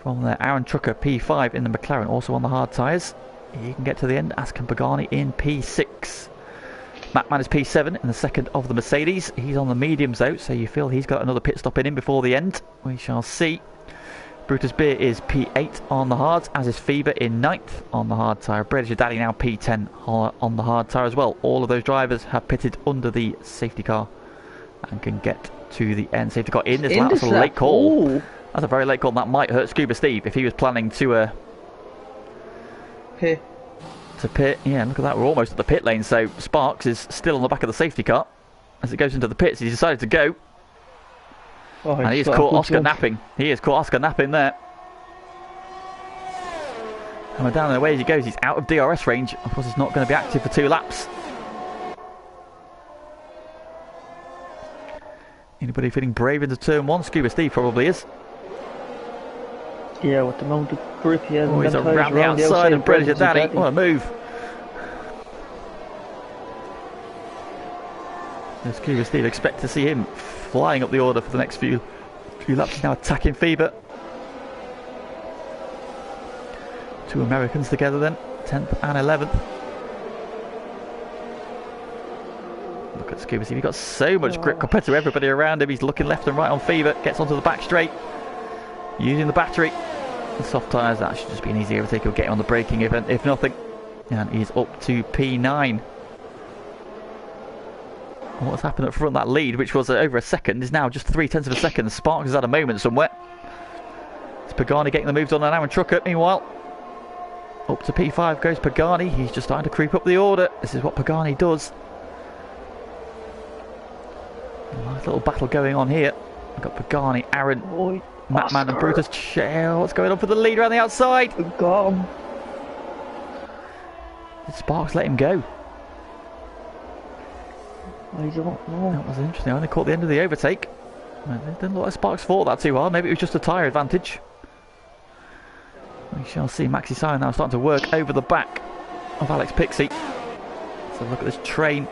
From there, Aaron Trucker P5 in the McLaren, also on the hard tyres. He can get to the end, as can Pagani in P6. Mattman is P7 in the second of the Mercedes. He's on the mediums out, so you feel he's got another pit stop in him before the end. We shall see. Brutus Beer is P8 on the hards, as is Fever in 9th on the hard tyre. British Daddy now P10 on the hard tyre as well. All of those drivers have pitted under the safety car and can get to the end. Safety car in this lap. That's a late call. Ooh. That's a very late call. That might hurt Scuba Steve if he was planning to pit. Yeah, look at that. We're almost at the pit lane. So Sparks is still on the back of the safety car as it goes into the pits. He's decided to go. Oh, and he has caught Oscar napping. He has caught Oscar napping there. And we're down the way as he goes. He's out of DRS range. Of course, he's not going to be active for 2 laps. Anybody feeling brave into turn 1? Scuba Steve probably is. Yeah, with the amount of grip he has. Oh, he's around the outside of Predator Daddy. What a move. Scuba Steve, expect to see him flying up the order for the next few laps. He's now attacking Fever. 2 Americans together then, 10th and 11th. Look at Scuba Steve, he's got so much grip compared to everybody around him. He's looking left and right on Fever, gets onto the back straight, using the battery. The soft tyres, that should just be an easy overtake. He'll get on the braking event, if nothing. And he's up to P9. What's happened up front? That lead, which was over a second, is now just 0.3 of a second. Sparks has had a moment somewhere. It's Pagani getting the moves on an Aaron Trucker. Meanwhile, up to P5 goes Pagani. He's just starting to creep up the order. This is what Pagani does. A nice little battle going on here. We've got Pagani, Aaron, Mattman and Brutus. What's going on for the lead around the outside? Got him. Did Sparks let him go? I don't know. That was interesting. I only caught the end of the overtake. It didn't look like Sparks fought that too hard. Maybe it was just a tyre advantage. We shall see Maxi Simon now starting to work over the back of Alex Pixie. So look at this train.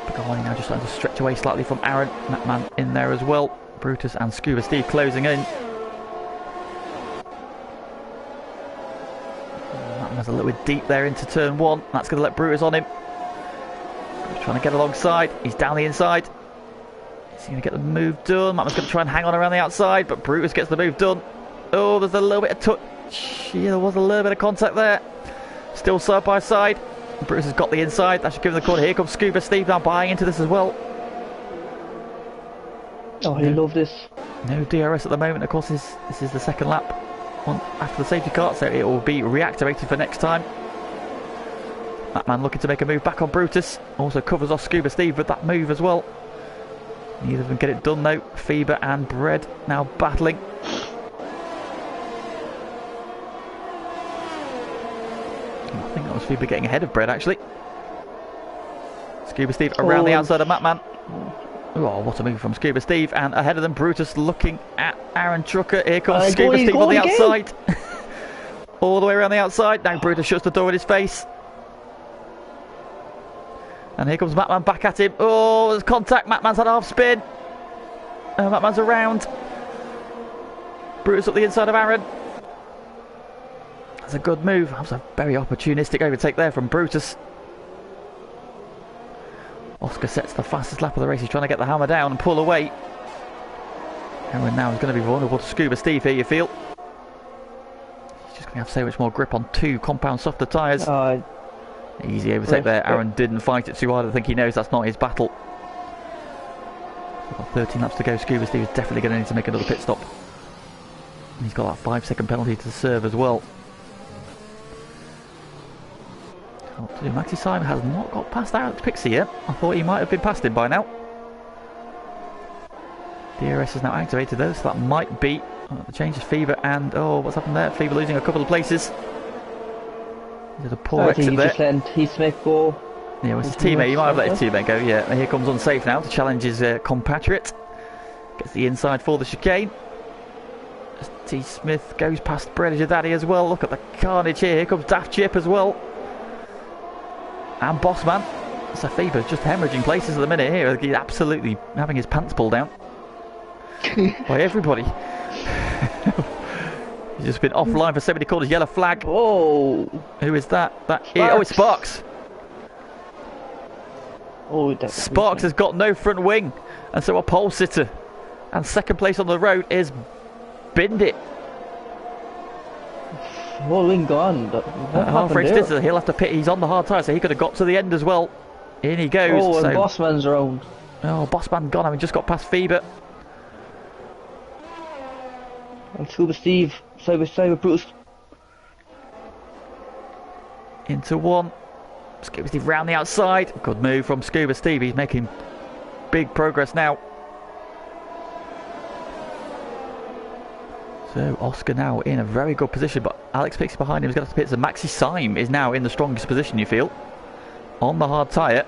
Pagani now just starting to stretch away slightly from Aaron. That man in there as well. Brutus and Scuba Steve closing in. That man's a little bit deep there into turn one. That's going to let Brutus on him. He's trying to get alongside. He's down the inside. Is he going to get the move done? That man's going to try and hang on around the outside, but Brutus gets the move done. Oh, there's a little bit of touch. Yeah, there was a little bit of contact there. Still side by side. Brutus has got the inside. That should give him the corner. Here comes Scuba Steve now buying into this as well. Oh, I love this. No DRS at the moment. Of course, this is the second lap after the safety car, so it will be reactivated for next time. That man looking to make a move back on Brutus. Also covers off Scuba Steve with that move as well. Neither of them get it done though. Fever and Bread now battling. I think that was Fever getting ahead of Bread actually. Scuba Steve around the outside of Matman. Oh, what a move from Scuba Steve. And ahead of them, Brutus looking at Aaron Trucker. Here comes Scuba Steve on the outside. All the way around the outside. Now Brutus shuts the door in his face. And here comes Matman back at him. Oh, there's contact. Matman's had a half spin. Matman's around. Brutus up the inside of Aaron. That's a good move. That was a very opportunistic overtake there from Brutus. Oscar sets the fastest lap of the race. He's trying to get the hammer down and pull away. Aaron now is going to be vulnerable to Scuba Steve here, you feel. He's just going to have so much more grip on two compound softer tyres. Easy overtake there. Aaron didn't fight it too hard. I think he knows that's not his battle. We've got 13 laps to go. Scuba Steve is definitely going to need to make another pit stop. And he's got that 5-second penalty to serve as well. Maxi Simon has not got past Alex Pixie yet. I thought he might have been past him by now. DRS is now activated though, so that might be the change of Fever and what's happened there? Fever losing a couple of places. There's a poor exit there. He's let go. Yeah, well, it's his teammate. He might have let his teammate go. Yeah, and here comes Unsafe now to challenge his compatriot. Gets the inside for the chicane. T. Smith goes past Bread as your daddy as well. Look at the carnage here. Here comes Daft Chip as well. And Bossman. So Fever's just hemorrhaging places at the minute here. He's absolutely having his pants pulled down by everybody. He's just been offline for so many corners. Yellow flag. Whoa. Who is that? Oh, it's Sparks. Oh, Sparks has got no front wing, and so a pole sitter. And second place on the road is Bindit. Whole wing gone. Half-race distance. He'll have to pit. He's on the hard tyre, so he could have got to the end as well. In he goes. Oh, and Bossman's around. Oh, Bossman gone. I mean, just got past Fever. And Scuba Steve, side by side with Brutus. Into one. Scuba Steve round the outside. Good move from Scuba Steve. He's making big progress now. So Oscar now in a very good position, but Alex Pixie behind him is going to have to pit. So Maxi Syme is now in the strongest position, you feel. On the hard tyre.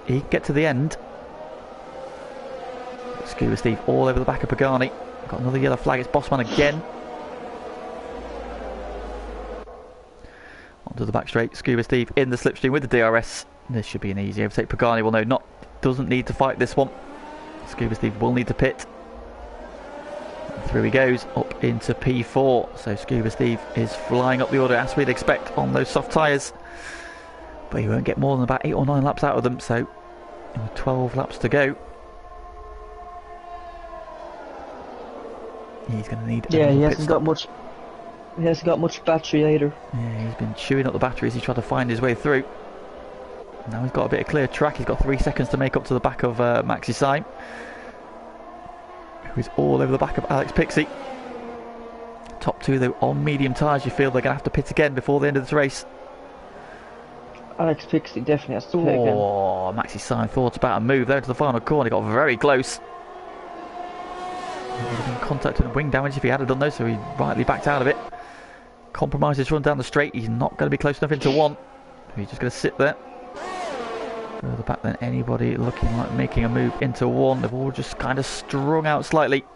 He can get to the end. Scuba Steve all over the back of Pagani. Got another yellow flag. It's Bossman again. Onto the back straight. Scuba Steve in the slipstream with the DRS. This should be an easy overtake. Pagani will know doesn't need to fight this one. Scuba Steve will need to pit. And through he goes up into P4. So Scuba Steve is flying up the order as we'd expect on those soft tyres. But he won't get more than about 8 or 9 laps out of them. So 12 laps to go. He's going to need. Yeah, he hasn't got much. He hasn't got much battery either. Yeah, he's been chewing up the batteries. He's tried to find his way through. Now he's got a bit of clear track. He's got 3 seconds to make up to the back of Maxi Syme, who is all over the back of Alex Pixie. Top two though on medium tyres. You feel they're going to have to pit again before the end of this race. Alex Pixie definitely has to pit again. Oh, Maxi Syme thought about a move there to the final corner. He got very close. He would have been contacted and wing damage if he had done those, so he rightly backed out of it. Compromised his run down the straight. He's not going to be close enough into one. He's just going to sit there. Further back than anybody looking like making a move into one. They've all just kind of strung out slightly.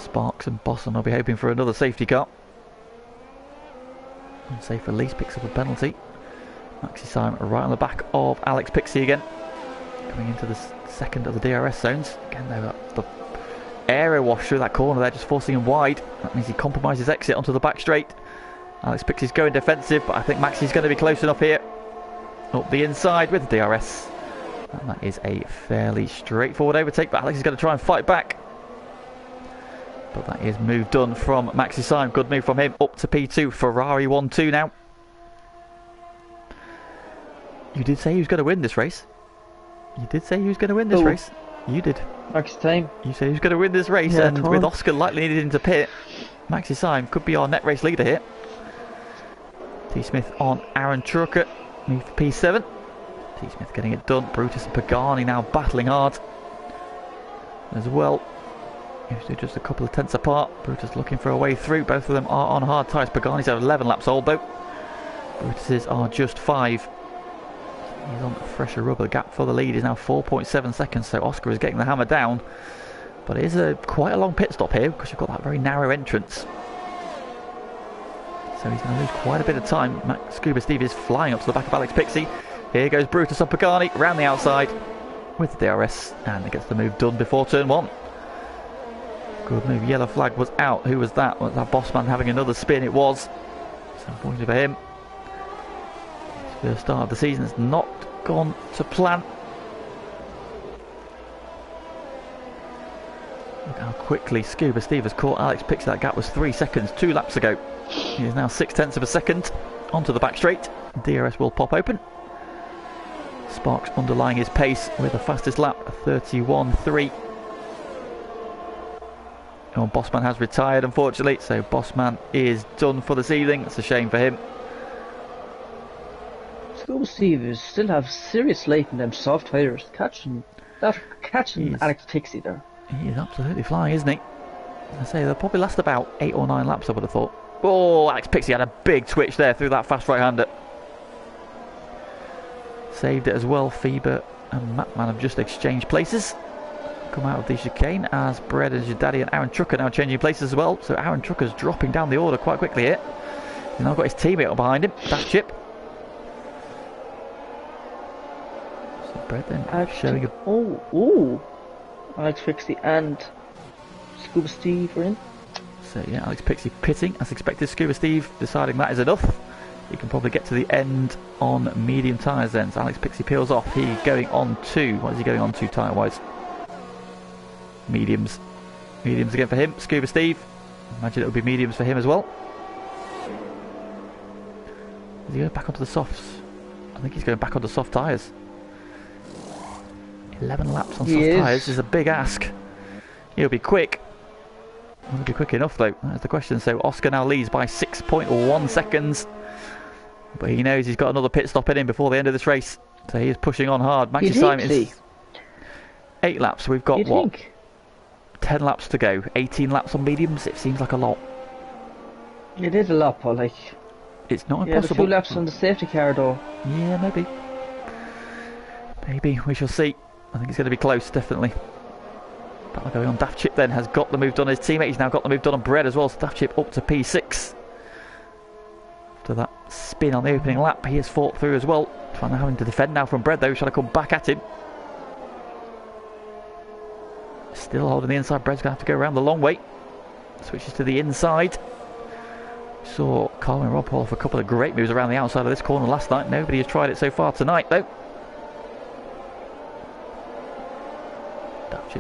Sparks and Boston will be hoping for another safety car. And safe release picks up a penalty. Maxi Simon right on the back of Alex Pixie again. Coming into the second of the DRS zones. Again, though, the aero wash through that corner there, just forcing him wide. That means he compromises exit onto the back straight. Alex Pixie's going defensive, but I think Maxi's going to be close enough here. Up the inside with the DRS. And that is a fairly straightforward overtake, but Alex is going to try and fight back. But that is move done from Maxi Simon. Good move from him up to P2. Ferrari 1-2 now. You did say he was going to win this race. You did say he was going to win this race. You did. Next time. You said he was going to win this race, yeah, and with Oscar likely needed into pit, Maxi Simon could be our net race leader here. T. Smith on Aaron Trucker. Move for P7. T. Smith getting it done. Brutus and Pagani now battling hard as well. Usually just a couple of tenths apart. Brutus looking for a way through. Both of them are on hard tyres. Pagani's have 11 laps old though. Brutus's are just 5. He's on fresher rubber. The gap for the lead is now 4.7 seconds. So Oscar is getting the hammer down. But it is quite a long pit stop here because you've got that very narrow entrance. So he's going to lose quite a bit of time. Scuba Steve is flying up to the back of Alex Pixie. Here goes Brutus on Pagani round the outside with the DRS, and it gets the move done before turn 1. Good move. Yellow flag was out. Who was that? Was that Bossman having another spin? It was. So unfortunately for him, his first start of the season has not gone to plan. Look how quickly Scuba Steve has caught Alex Pixie. That gap was 3 seconds 2 laps ago. He is now 0.6 of a second onto the back straight. DRS will pop open. Sparks underlying his pace with the fastest lap, 31.3. Oh, Bossman has retired unfortunately, so Bossman is done for this evening. It's a shame for him. Scuba Steve still have serious late in them soft tyres. Catching Alex Pixie there. He is absolutely flying, isn't he? As I say, they'll probably last about 8 or 9 laps, I would have thought. Oh, Alex Pixie had a big twitch there through that fast right-hander. Saved it as well. Feber and Matman have just exchanged places. Come out of the chicane as Brett and Jadadi and Aaron Trucker now changing places as well. So Aaron Trucker's dropping down the order quite quickly here. He's now got his teammate up behind him. That's Chip. So Brett then showing a... Oh! Alex Pixie and Scuba Steve are in. So yeah, Alex Pixie pitting as expected. Scuba Steve deciding that is enough. He can probably get to the end on medium tyres then. So Alex Pixie peels off. He's going on to... What is he going on to tyre-wise? Mediums. Mediums again for him. Scuba Steve. Imagine it would be mediums for him as well. Is he going back onto the softs? I think he's going back onto soft tyres. 11 laps on soft tyres is a big ask. He'll be quick. Will he be quick enough though? That's the question. So Oscar now leads by 6.1 seconds. But he knows he's got another pit stop in him before the end of this race. So he is pushing on hard. Maxi Simon is 8 laps. We've got what? 10 laps to go. 18 laps on mediums. It seems like a lot. It is a lot, but like... It's not impossible. Yeah, 2 laps on the safety car though. Yeah, maybe. Maybe. We shall see. I think it's going to be close, definitely. Battle going on. Daft Chip then has got the move done on his teammate. He's now got the move done on Brett as well. So Daft Chip up to P6. After that spin on the opening lap, he has fought through as well. Trying to have him to defend now from Brett though. He's trying to come back at him. Still holding the inside. Brett's going to have to go around the long way. Switches to the inside. Saw Carlin Rob Hall for a couple of great moves around the outside of this corner last night. Nobody has tried it so far tonight though.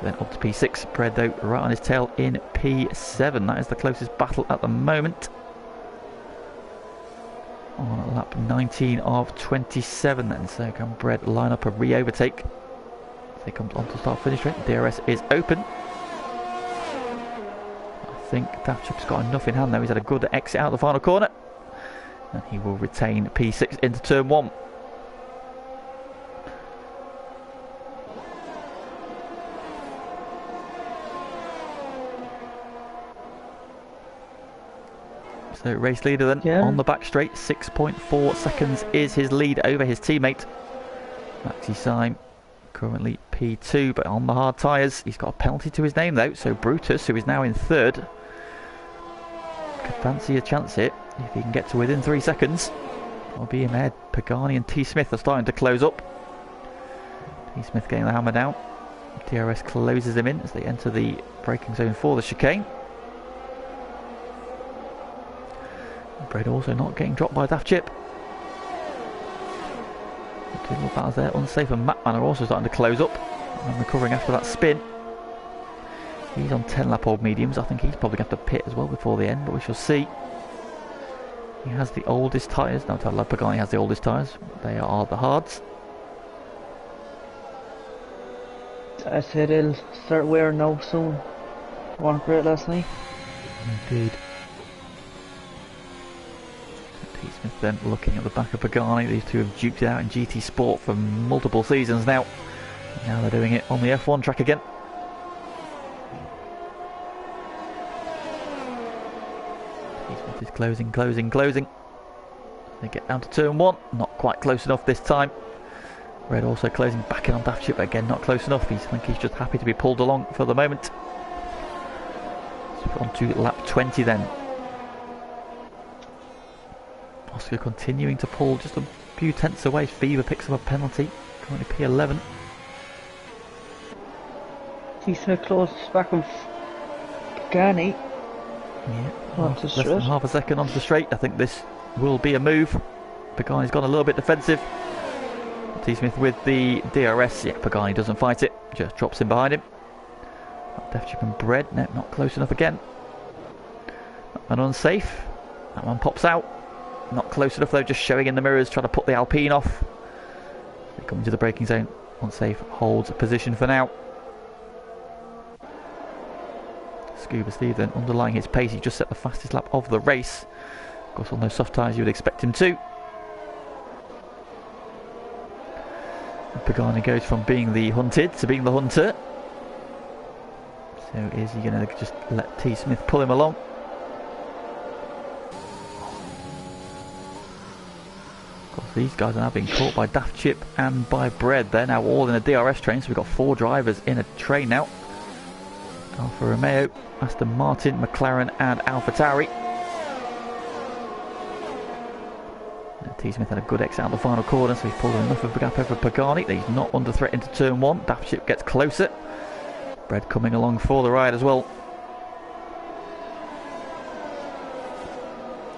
Then up to P6. Brett though right on his tail in P7. That is the closest battle at the moment. On lap 19 of 27 then. So can Brett line up a re-overtake? As he comes on to start finish straight. DRS is open. I think Daft Chip's got enough in hand though. He's had a good exit out of the final corner. And he will retain P6 into turn 1. So race leader then on the back straight, 6.4 seconds is his lead over his teammate. Maxi Simon currently P2, but on the hard tyres. He's got a penalty to his name though, so Brutus, who is now in third, could fancy a chance here if he can get to within 3 seconds. I'll be him ahead. Pagani and T. Smith are starting to close up. T. Smith getting the hammer down. DRS closes him in as they enter the braking zone for the chicane. Bread also not getting dropped by Daft Chip. Two little battles there. Unsafe and Matman are also starting to close up and recovering after that spin. He's on 10 lap old mediums. I think he's probably going to have to pit as well before the end, but we shall see. He has the oldest tyres. No, Pagani has the oldest tyres. They are the hards. I said he'll start wearing now soon. Weren't great last night. Indeed. T. Smith then looking at the back of Pagani. These two have duked it out in GT Sport for multiple seasons now. Now they're doing it on the F1 track again. T. Smith is closing. They get down to turn 1. Not quite close enough this time. Red also closing back in on Daft Chip, but again not close enough. I think he's just happy to be pulled along for the moment. So on to lap 20 then. Oscar continuing to pull just a few tenths away. Fever picks up a penalty. Currently P11. He's close back of Pagani. Yeah, less than half a second onto the straight. I think this will be a move. Pagani's gone a little bit defensive. T. Smith with the DRS. Yeah, Pagani doesn't fight it. Just drops in behind him. Daft Chip and Bread. No, not close enough again. And unsafe. That one pops out. Not close enough though, just showing in the mirrors, trying to put the Alpine off. They come into the braking zone. Unsafe holds a position for now. Scuba Steve then underlying his pace. He just set the fastest lap of the race. Of course, on those soft tyres you would expect him to. Pagani goes from being the hunted to being the hunter. So is he going to just let T. Smith pull him along? Of course, these guys are now being caught by Daft Chip and by Bread. They're now all in a DRS train, so we've got 4 drivers in a train now. Alfa Romeo, Aston Martin, McLaren and AlphaTauri. T. Smith had a good exit out the final corner, so he's pulled enough of a gap over Pagani. He's not under threat into turn 1. Daft Chip gets closer. Bread coming along for the ride as well.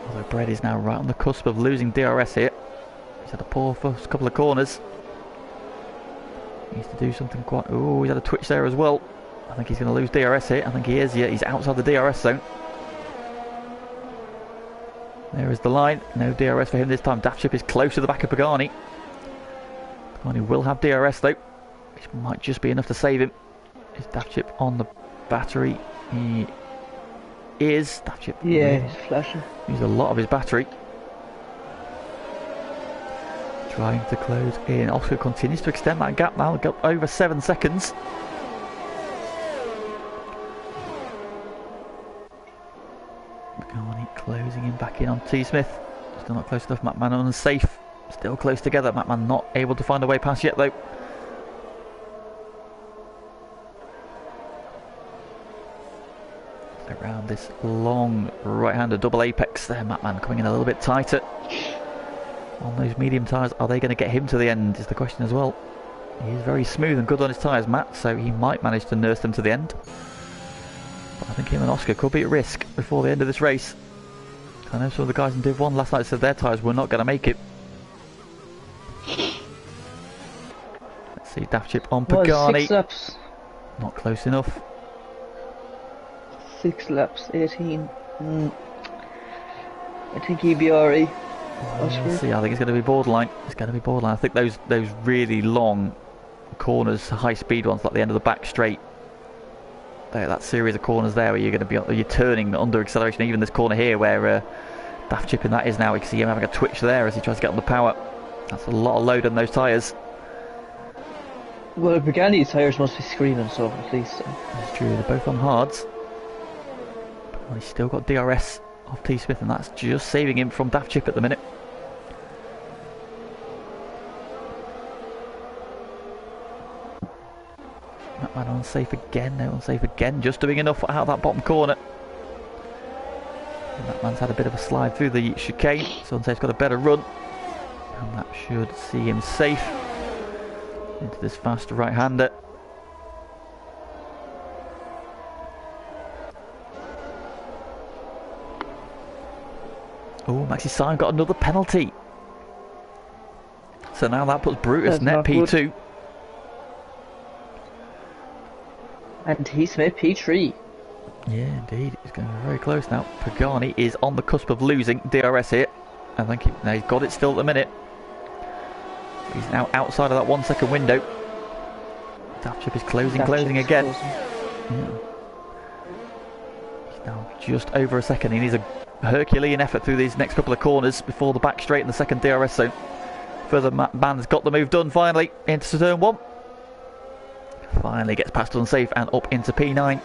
Although Bread is now right on the cusp of losing DRS here. He's had a poor first couple of corners. He needs to do something quite... Oh, he's had a twitch there as well. I think he's going to lose DRS here. I think he is. Yeah, he's outside the DRS zone. There is the line. No DRS for him this time. Daft Chip is close to the back of Pagani. Pagani will have DRS though. Which might just be enough to save him. Is Daft Chip on the battery? He is. Daft Chip. Yeah, he's flashing. Used a lot of his battery. Trying to close in. Oscar continues to extend that gap now. Got over 7 seconds. Pagani closing him back in on T. Smith. Still not close enough. Matman unsafe. Still close together. Matman not able to find a way past yet though. Around this long right-hander double apex there. Matman coming in a little bit tighter. On those medium tyres, are they going to get him to the end is the question as well. He is very smooth and good on his tyres, Matt, so he might manage to nurse them to the end. But I think him and Oscar could be at risk before the end of this race. I know some of the guys in Div 1 last night said their tyres were not going to make it. Let's see, Daft Chip on Pagani. 6 laps. Not close enough. 6 laps, 18. I think he'd be alright. We'll see. I think it's going to be borderline. It's going to be borderline. I think those really long corners, high speed ones, like the end of the back straight. That series of corners there where you're turning under acceleration. Even this corner here where Daft Chip in that is now. We can see him having a twitch there as he tries to get on the power. That's a lot of load on those tyres. Well, Pagani's tyres must be screaming, so at least. That's true. They're both on hards. But he's still got DRS of T. Smith, and that's just saving him from Daft Chip at the minute. Mattman unsafe again, no unsafe again, just doing enough out of that bottom corner. And Mattman's had a bit of a slide through the chicane, so unsafe's got a better run. And that should see him safe into this fast right-hander. Oh, Maxi Simon got another penalty. So now that puts Brutus net P2. Good. And T. Smith P3. Yeah, indeed. It's going to be very close now. Pagani is on the cusp of losing DRS here. I think he's got it still at the minute. He's now outside of that 1 second window. Daft is closing again. Yeah. He's now just over a second. He needs a Herculean effort through these next couple of corners before the back straight in the second DRS zone. Further man's got the move done finally into turn 1. Finally gets past unsafe and up into P9.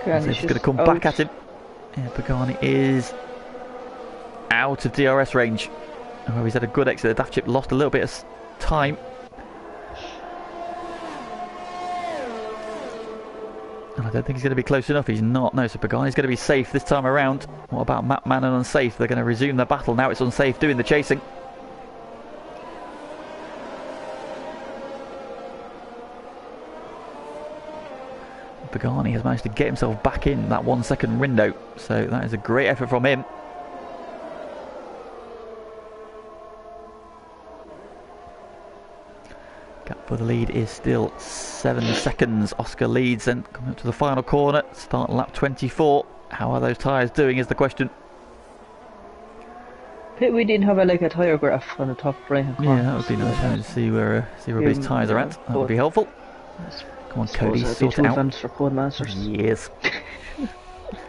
He's going to come back at him. Yeah, Pagani is out of DRS range. Oh, he's had a good exit. The Daft Chip lost a little bit of time. And I don't think he's going to be close enough. He's not. No, so Pagani's going to be safe this time around. What about Mattman and unsafe? They're going to resume their battle. Now it's unsafe doing the chasing. Pagani has managed to get himself back in that 1 second window, so that is a great effort from him. Gap for the lead is still 7 seconds. Oscar leads and coming up to the final corner, start lap 24. How are those tyres doing is the question. We didn't have a tyre graph on the top right hand corner. Yeah, that would be nice to see where his tyres are at. That would be helpful. Come on, Cody, sort it out. For Codemasters. Yes.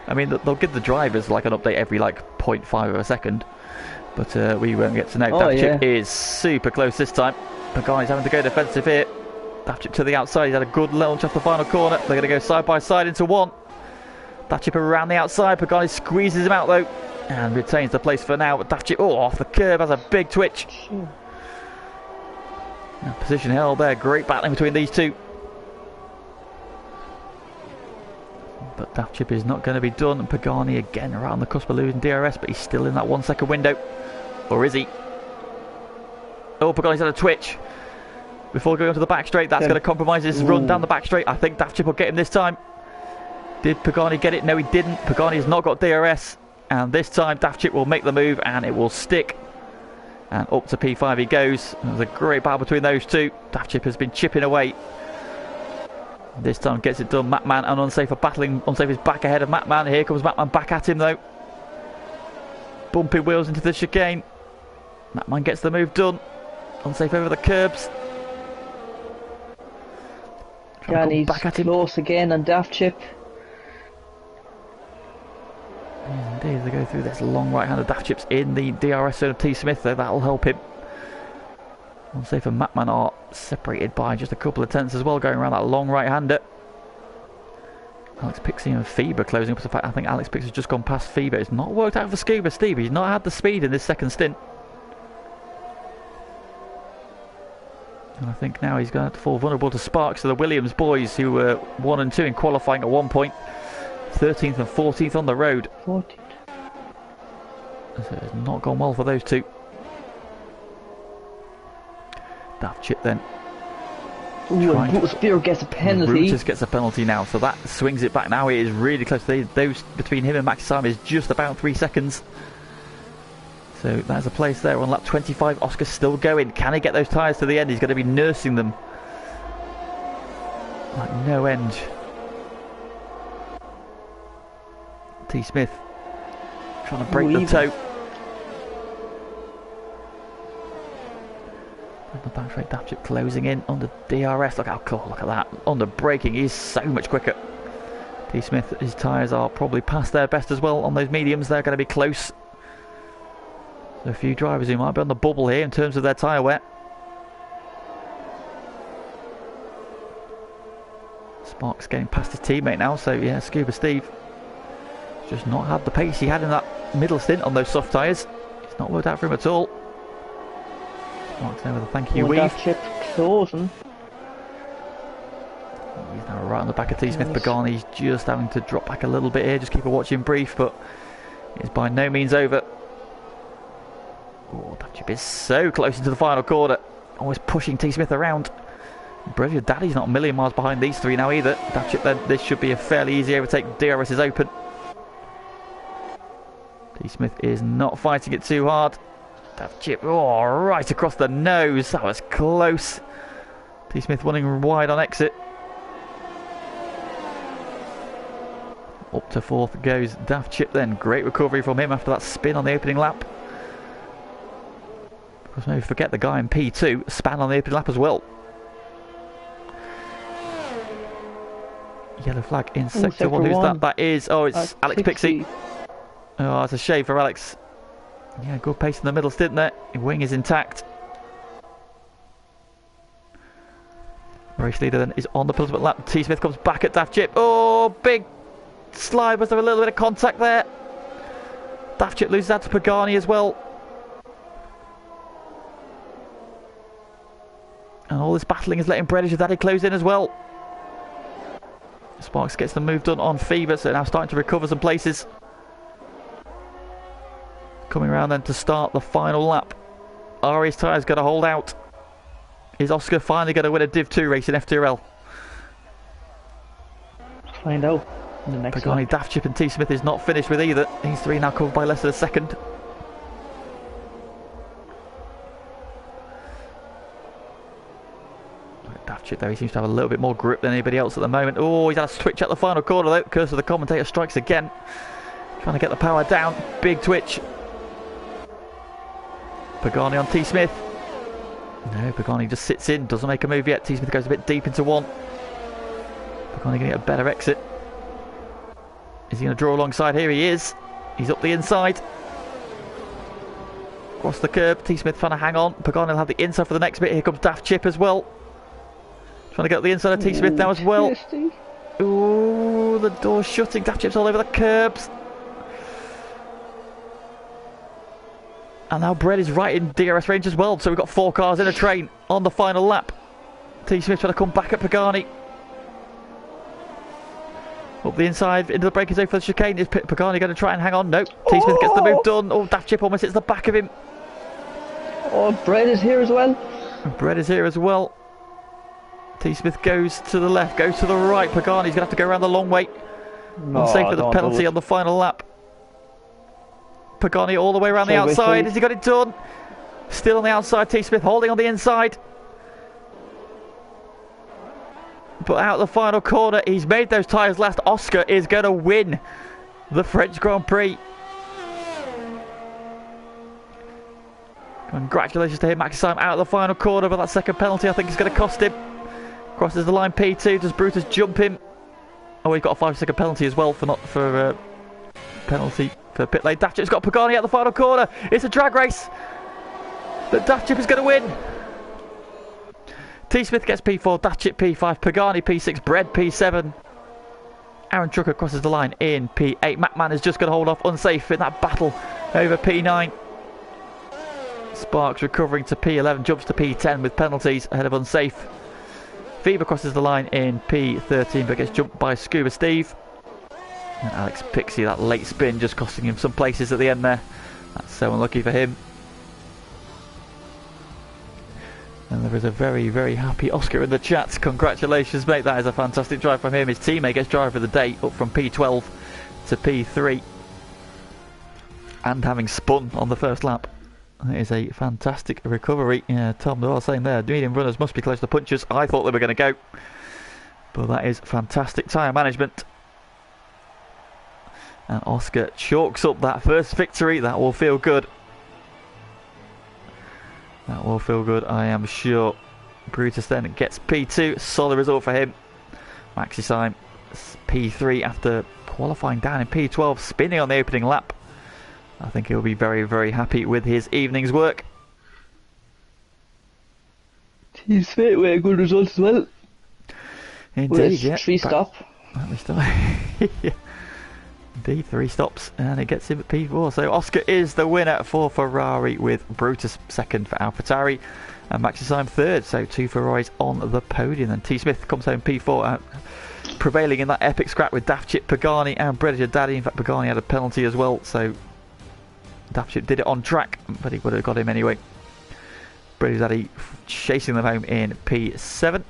I mean, they'll give the drivers like an update every like 0.5 of a second, but we won't get to know. Daft Chip is super close this time. Pagani's having to go defensive here. Daft Chip to the outside. He's had a good launch off the final corner. They're going to go side by side into one. Daft Chip around the outside. Pagani squeezes him out though and retains the place for now. But Daft Chip, off the curb, has a big twitch. Position held there. Great battling between these two. But Daft Chip is not going to be done. And Pagani again around the cusp of losing DRS, but he's still in that 1 second window. Or is he? Oh, Pagani's had a twitch. Before going onto the back straight, that's going to compromise his run down the back straight. I think Daft Chip will get him this time. Did Pagani get it? No, he didn't. Pagani has not got DRS. And this time Daft Chip will make the move and it will stick. And up to P5 he goes. There's a great battle between those two. Daft Chip has been chipping away. This time gets it done. Mattman and Unsafe are battling. Unsafe is back ahead of Mattman. Here comes Mattman back at him though. Bumping wheels into the chicane. Mattman gets the move done. Unsafe over the curbs. He's back at him. Close again on Daft Chip. Yes, indeed, they go through this long right-hander. Daft Chip's in the DRS zone of T. Smith though. That'll help him. Unsafe and Mattman are separated by just a couple of tenths as well, going around that long right-hander. Alex Pixie and Feber closing up. In fact, I think Alex Pixie has just gone past Feber. It's not worked out for Scuba Steve. He's not had the speed in this second stint. And I think now he's going to fall vulnerable to Sparks. So the Williams boys, who were 1 and 2 in qualifying at one point, 13th and 14th on the road. 14th. So it's not gone well for those two. Daft Chip then. Ooh, and Brutus Beer gets a penalty. Brutus gets a penalty now, so that swings it back. Now it is really close. Those between him and Maxi Simon is just about 3 seconds. So there's a place there on lap 25. Oscar's still going. Can he get those tyres to the end? He's going to be nursing them like no end. T. Smith trying to break the toe. The back straight, Daft Chip closing in under DRS. Look how cool, look at that. Under braking, he's so much quicker. T. Smith, his tyres are probably past their best as well on those mediums. They're going to be close. So a few drivers who might be on the bubble here in terms of their tyre wear. Sparks getting past his teammate now, so yeah, Scuba Steve just not had the pace he had in that middle stint on those soft tyres. It's not worked out for him at all. Marks there with a thank you weave. Daft Chip closing. back of T. Smith. Pagani's just having to drop back a little bit here. Just keep a watch in brief, but it's by no means over. Oh, that chip is so close into the final corner. Always pushing T. Smith around. Brevia Daddy's not a million miles behind these three now either. That chip then, this should be a fairly easy overtake. DRS is open. T. Smith is not fighting it too hard. That chip, oh, right across the nose. That was close. T. Smith running wide on exit. Up to fourth goes Daft Chip then. Great recovery from him after that spin on the opening lap. Of course, maybe forget the guy in P2 span on the opening lap as well. Yellow flag in sector 1. Who's that? That is, oh, it's Alex Pixie. Oh, it's a shame for Alex. Yeah, good pace in the middle, didn't there? His wing is intact. Race leader then is on the penultimate lap. T. Smith comes back at Daft Chip. Oh, big slide. Was there a little bit of contact there? Daft Chip loses out to Pagani as well. And all this battling is letting British Daddy close in as well. Sparks gets the move done on Fever, so now starting to recover some places. Coming around then to start the final lap. Ari's tyre's going to hold out. Is Oscar finally going to win a Div 2 race in FTRL? Find out in the next Pagani, lap. Daft Chip and T. Smith is not finished with either. These three now covered by less than a second. Daft Chip though, he seems to have a little bit more grip than anybody else at the moment. Oh, he's had a switch at the final corner though. Curse of the commentator strikes again. Trying to get the power down. Big twitch. Pagani on T. Smith. No, Pagani just sits in, doesn't make a move yet. T. Smith goes a bit deep into one. Pagani going to get a better exit. Is he going to draw alongside? Here he is. He's up the inside. Across the curb. T. Smith trying to hang on. Pagani will have the inside for the next bit. Here comes Daft Chip as well. Trying to get the inside of T. Smith now as well. Ooh, the door's shutting. Daft Chip's all over the curbs. And now Brett is right in DRS range as well. So we've got 4 cars in a train on the final lap. T. Smith trying to come back at Pagani. Up the inside into the braking zone for the chicane. Is Pagani going to try and hang on? No. T. Smith gets the move done. Oh, Daft Chip almost hits the back of him. Oh, Brett is here as well. And Brett is here as well. T. Smith goes to the left, goes to the right. Pagani's going to have to go around the long way. Unsafe with the penalty on the final lap. Pagani all the way around the outside. Has he got it done? Still on the outside. T. Smith holding on the inside. But out the final corner, he's made those tyres last. Oscar is going to win the French Grand Prix. Congratulations to him. Maxi Syme out of the final corner, but that second penalty I think is going to cost him. Crosses the line P2. Does Brutus jump him? Oh, he's got a 5-second penalty as well for penalty for pit lane. Daft Chip's got Pagani out the final corner. It's a drag race. But Daft Chip is going to win. T. Smith gets P4, Daft Chip P5, Pagani P6, Bread P7. Aaron Trucker crosses the line in P8. Macman is just going to hold off unsafe in that battle over P9. Sparks recovering to P11, jumps to P10 with penalties ahead of unsafe. Fever crosses the line in P13 but gets jumped by Scuba Steve. And Alex Pixie, that late spin just costing him some places at the end there. That's so unlucky for him. And there is a very, very happy Oscar in the chat. Congratulations, mate. That is a fantastic drive from him. His teammate gets driver of the day, up from P12 to P3. And having spun on the first lap. That is a fantastic recovery. Yeah, Tom, they're all saying there, medium runners must be close to punchers. I thought they were going to go. But that is fantastic tyre management. And Oscar chalks up that first victory. That will feel good. That will feel good, I am sure. Brutus then gets P2. Solid result for him. Maxi Syme P3 after qualifying down in P12, spinning on the opening lap. I think he'll be very, very happy with his evening's work. He's fit with a good result as well. Indeed, yeah. 3 stop. Yeah. Indeed, 3 stops, and it gets him at P4. So Oscar is the winner for Ferrari, with Brutus second for AlphaTauri, and Maxi Syme third. So 2 Ferraris on the podium. And T. Smith comes home P4. prevailing in that epic scrap with Daft Chip, Pagani and Brediger Daddy. In fact, Pagani had a penalty as well, so Daft Chip did it on track, but he would have got him anyway. Brediger Daddy chasing them home in P7.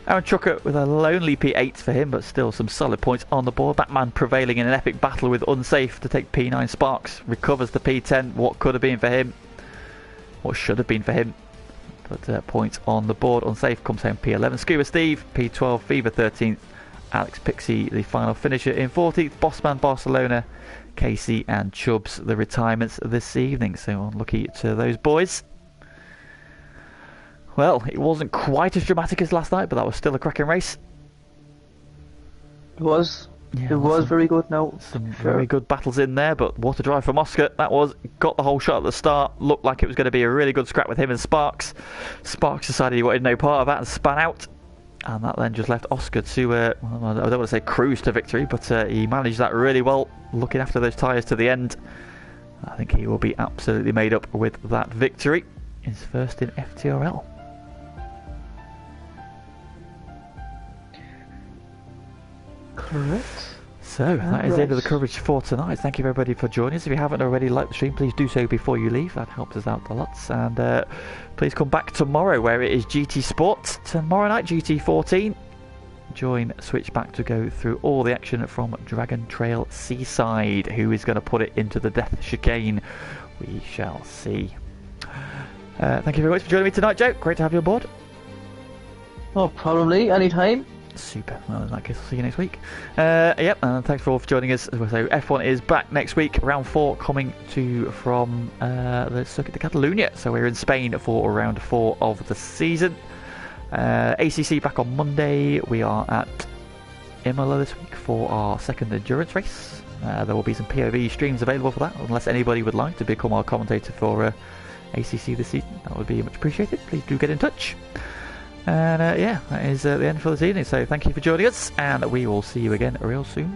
Aaron Chucker with a lonely P8 for him, but still some solid points on the board. Batman prevailing in an epic battle with Unsafe to take P9. Sparks recovers the P10. What could have been for him? What should have been for him? But points on the board. Unsafe comes home P11. Scuba Steve, P12. Fever 13th. Alex Pixie, the final finisher in 14th. Bossman Barcelona, Casey and Chubbs, the retirements this evening. So unlucky to those boys. Well, it wasn't quite as dramatic as last night, but that was still a cracking race. It was. Yeah, it was very good now. Some very good battles in there, but what a drive from Oscar. That was, got the whole shot at the start. Looked like it was going to be a really good scrap with him and Sparks. Sparks decided he wanted no part of that and span out. And that then just left Oscar to, well, I don't want to say cruise to victory, but he managed that really well, looking after those tyres to the end. I think he will be absolutely made up with that victory. His first in FTRL. Correct. So that is the end of the coverage for tonight. Thank you everybody for joining us. If you haven't already liked the stream, please do so before you leave. That helps us out a lot. And please come back tomorrow where it is GT Sports. Tomorrow night GT14. Join Switchback to go through all the action from Dragon Trail Seaside. Who is going to put it into the death chicane? We shall see. Thank you very much for joining me tonight, Joe. Great to have you on board. Oh, probably anytime. Super. Well, in that case, I'll see you next week. Yep, and thanks for all for joining us. So F1 is back next week. Round 4 coming from the Circuit de Catalunya. So we're in Spain for round 4 of the season. ACC back on Monday. We are at Imola this week for our second endurance race. There will be some POV streams available for that, unless anybody would like to become our commentator for ACC this season. That would be much appreciated. Please do get in touch. And yeah, that is the end for this evening. So thank you for joining us, and we will see you again real soon.